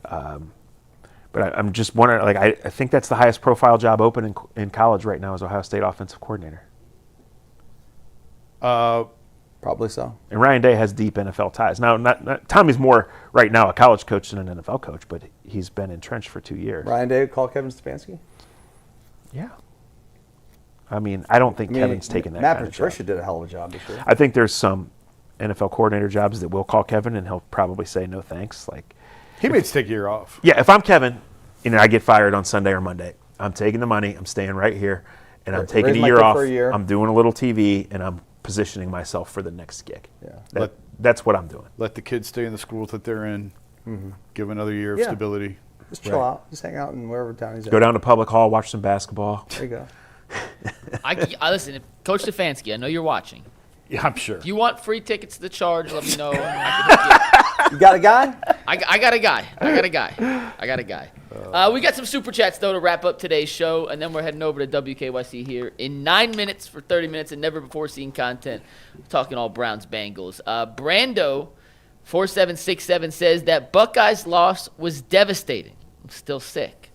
But I'm just wondering, like I think that's the highest profile job open in college right now is Ohio State offensive coordinator. Probably so. And Ryan Day has deep NFL ties. Now, not Tommy's more right now a college coach than an NFL coach, but he's been entrenched for 2 years. Ryan Day call Kevin Stefanski? Yeah. I mean, I don't think Kevin's taken that Matt kind of Patricia job. did a hell of a job this year. I think there's some NFL coordinator jobs that will call Kevin, and he'll probably say no thanks. Like, He may take a year off. yeah, if I'm Kevin, I get fired on Sunday or Monday, I'm taking the money, I'm staying right here, and I'm taking Raise a my year kid off. for a year. I'm doing a little TV, and I'm positioning myself for the next gig. Yeah. That's what I'm doing. Let the kids stay in the schools that they're in. Give another year of Yeah. stability. Just chill out. Just hang out in wherever town he's at. Go down to Public Hall, watch some basketball. There you go. I listen, Coach Stefanski, I know you're watching. Yeah, I'm sure. If you want free tickets to the Charge, let me know. I can hook you up. You got a guy? I got a guy. We got some super chats, though, to wrap up today's show, and then we're heading over to WKYC here in 9 minutes for 30 minutes and never before seen content. Talking all Browns Bengals. Brando 4767 says that Buckeyes loss was devastating. I'm still sick.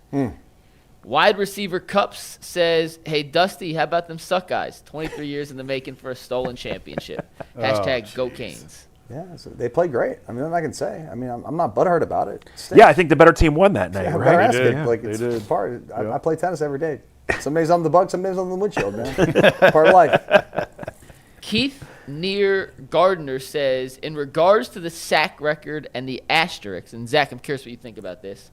Wide receiver Cups says, hey, Dusty, how about them Suckeyes? 23 years in the making for a stolen championship. Hashtag Go Canes. Yeah, so they played great. I mean, nothing I can say. I mean, I'm not butthurt about it. Yeah, I think the better team won that night, Yeah, right? right? did. Like, They it's did. part. I play tennis every day. Somebody's on the bug, somebody's on the windshield, man. Part of life. Keith Near Gardner says, in regards to the sack record and the asterisks, and Zach, I'm curious what you think about this.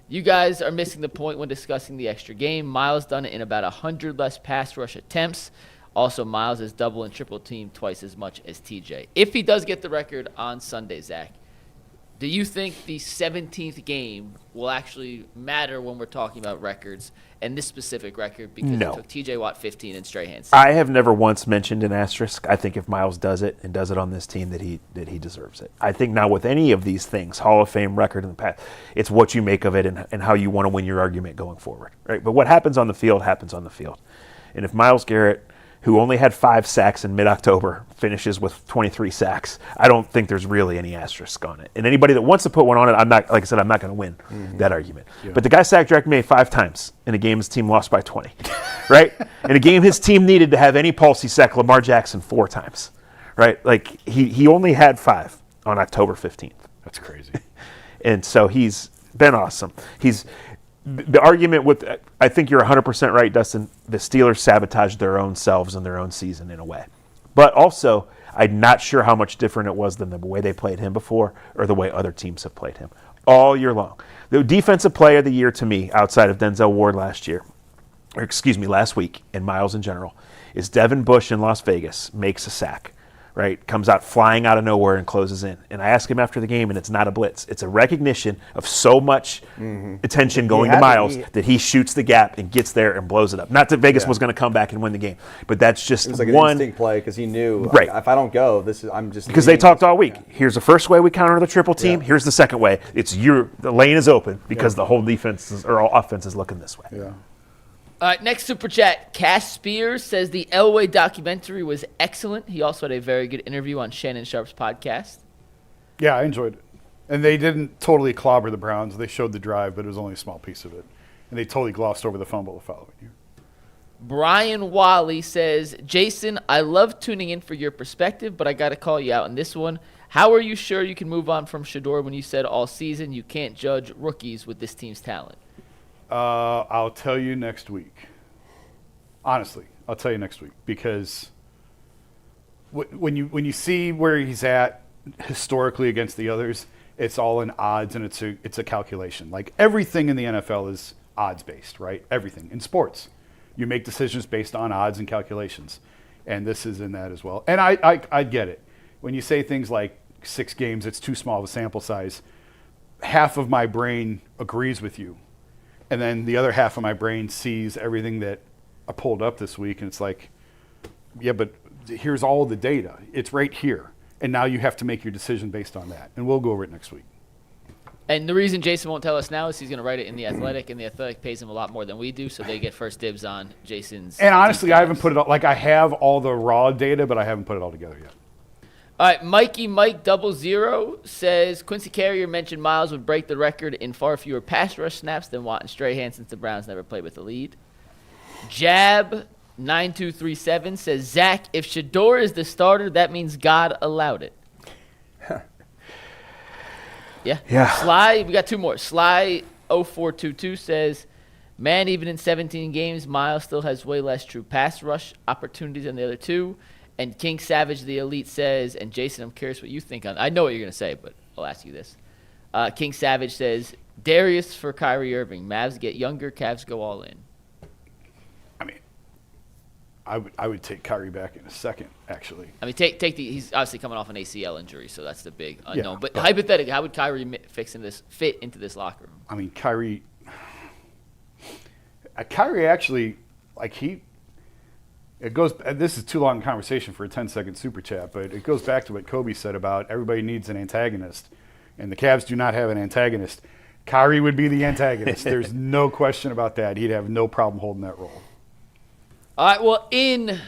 You guys are missing the point when discussing the extra game. Myles done it in about 100 less pass rush attempts. Also, Myles is double and triple teamed twice as much as TJ. If he does get the record on Sunday, Zach, do you think the 17th game will actually matter when we're talking about records and this specific record because No. it took TJ Watt 15 and Strahan 6? I have never once mentioned an asterisk. I think if Myles does it and does it on this team, that he deserves it. I think now with any of these things, Hall of Fame record in the past, it's what you make of it and how you want to win your argument going forward, right? But what happens on the field happens on the field. And if Myles Garrett, who only had 5 sacks in mid-October, finishes with 23 sacks, I don't think there's really any asterisk on it. And anybody that wants to put one on it, I'm not going to win that argument. Yeah. But the guy sacked Drake May 5 times in a game his team lost by 20, right? In a game his team needed to have any pulse, he sacked Lamar Jackson 4 times, right? Like, he only had 5 on October 15th. That's crazy. And so he's been awesome. The argument with, I think you're 100% right, Dustin, the Steelers sabotaged their own selves and their own season in a way. But also, I'm not sure how much different it was than the way they played him before or the way other teams have played him all year long. The defensive player of the year to me, outside of Denzel Ward last week, and Myles in general, is Devin Bush in Las Vegas, makes a sack. Right, comes out flying out of nowhere and closes in. And I ask him after the game, and it's not a blitz. It's a recognition of so much attention going to Myles that he shoots the gap and gets there and blows it up. Not that Vegas was going to come back and win the game, but that's just It was like one an instinct play because he knew, Right. if I don't go, I'm just because they leaving. talked all week. Here's the first way we counter the triple team. Yeah. Here's the second way. The lane is open because the whole defense or all offense is looking this way. Yeah. All right, next super chat. Cass Spears says the Elway documentary was excellent. He also had a very good interview on Shannon Sharp's podcast. Yeah, I enjoyed it. And they didn't totally clobber the Browns. They showed the drive, but it was only a small piece of it. And they totally glossed over the fumble the following year. Brian Wally says, Jason, I love tuning in for your perspective, but I got to call you out on this one. How are you sure you can move on from Shedeur when you said all season you can't judge rookies with this team's talent? I'll tell you next week. Honestly, I'll tell you next week because when you see where he's at historically against the others, it's all in odds and it's a calculation. Like everything in the NFL is odds based, right? Everything in sports, you make decisions based on odds and calculations, and this is in that as well. And I get it when you say things like 6 games, it's too small of a sample size. Half of my brain agrees with you. And then the other half of my brain sees everything that I pulled up this week, and it's like, yeah, but here's all the data. It's right here. And now you have to make your decision based on that. And we'll go over it next week. And the reason Jason won't tell us now is he's going to write it in The Athletic, and The Athletic pays him a lot more than we do, so they get first dibs on Jason's. And honestly, I haven't put it all, like I have all the raw data, but I haven't put it all together yet. All right, Mikey Mike 00 says Quincy Carrier mentioned Myles would break the record in far fewer pass rush snaps than Watt and Strahan since the Browns never played with the lead. Jab 9237 says Zach, if Shedeur is the starter, that means God allowed it. Yeah. Sly, we got 2 more. Sly 0422 says, man, even in 17 games, Myles still has way less true pass rush opportunities than the other 2. And King Savage, the Elite, says, and Jason, I'm curious what you think on. I know what you're going to say, but I'll ask you this. King Savage says, Darius for Kyrie Irving. Mavs get younger, Cavs go all in. I mean, I would take Kyrie back in a second, actually. I mean, take the. He's obviously coming off an ACL injury, so that's the big unknown. Yeah, but hypothetically, how would Kyrie fit into this locker room? I mean, Kyrie actually, like it goes. This is too long a conversation for a 10-second super chat, but it goes back to what Kobe said about everybody needs an antagonist, and the Cavs do not have an antagonist. Kyrie would be the antagonist. There's no question about that. He'd have no problem holding that role. All right, well, in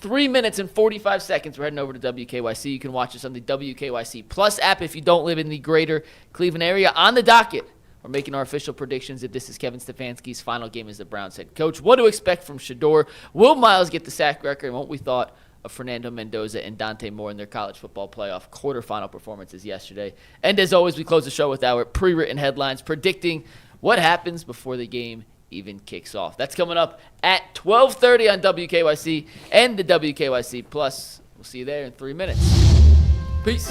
3 minutes and 45 seconds, we're heading over to WKYC. You can watch us on the WKYC Plus app if you don't live in the greater Cleveland area. On the docket, we're making our official predictions if this is Kevin Stefanski's final game as the Browns head coach. What to expect from Shedeur? Will Myles get the sack record? And what we thought of Fernando Mendoza and Dante Moore in their college football playoff quarterfinal performances yesterday. And as always, we close the show with our pre-written headlines predicting what happens before the game even kicks off. That's coming up at 12:30 on WKYC and the WKYC Plus. We'll see you there in 3 minutes. Peace.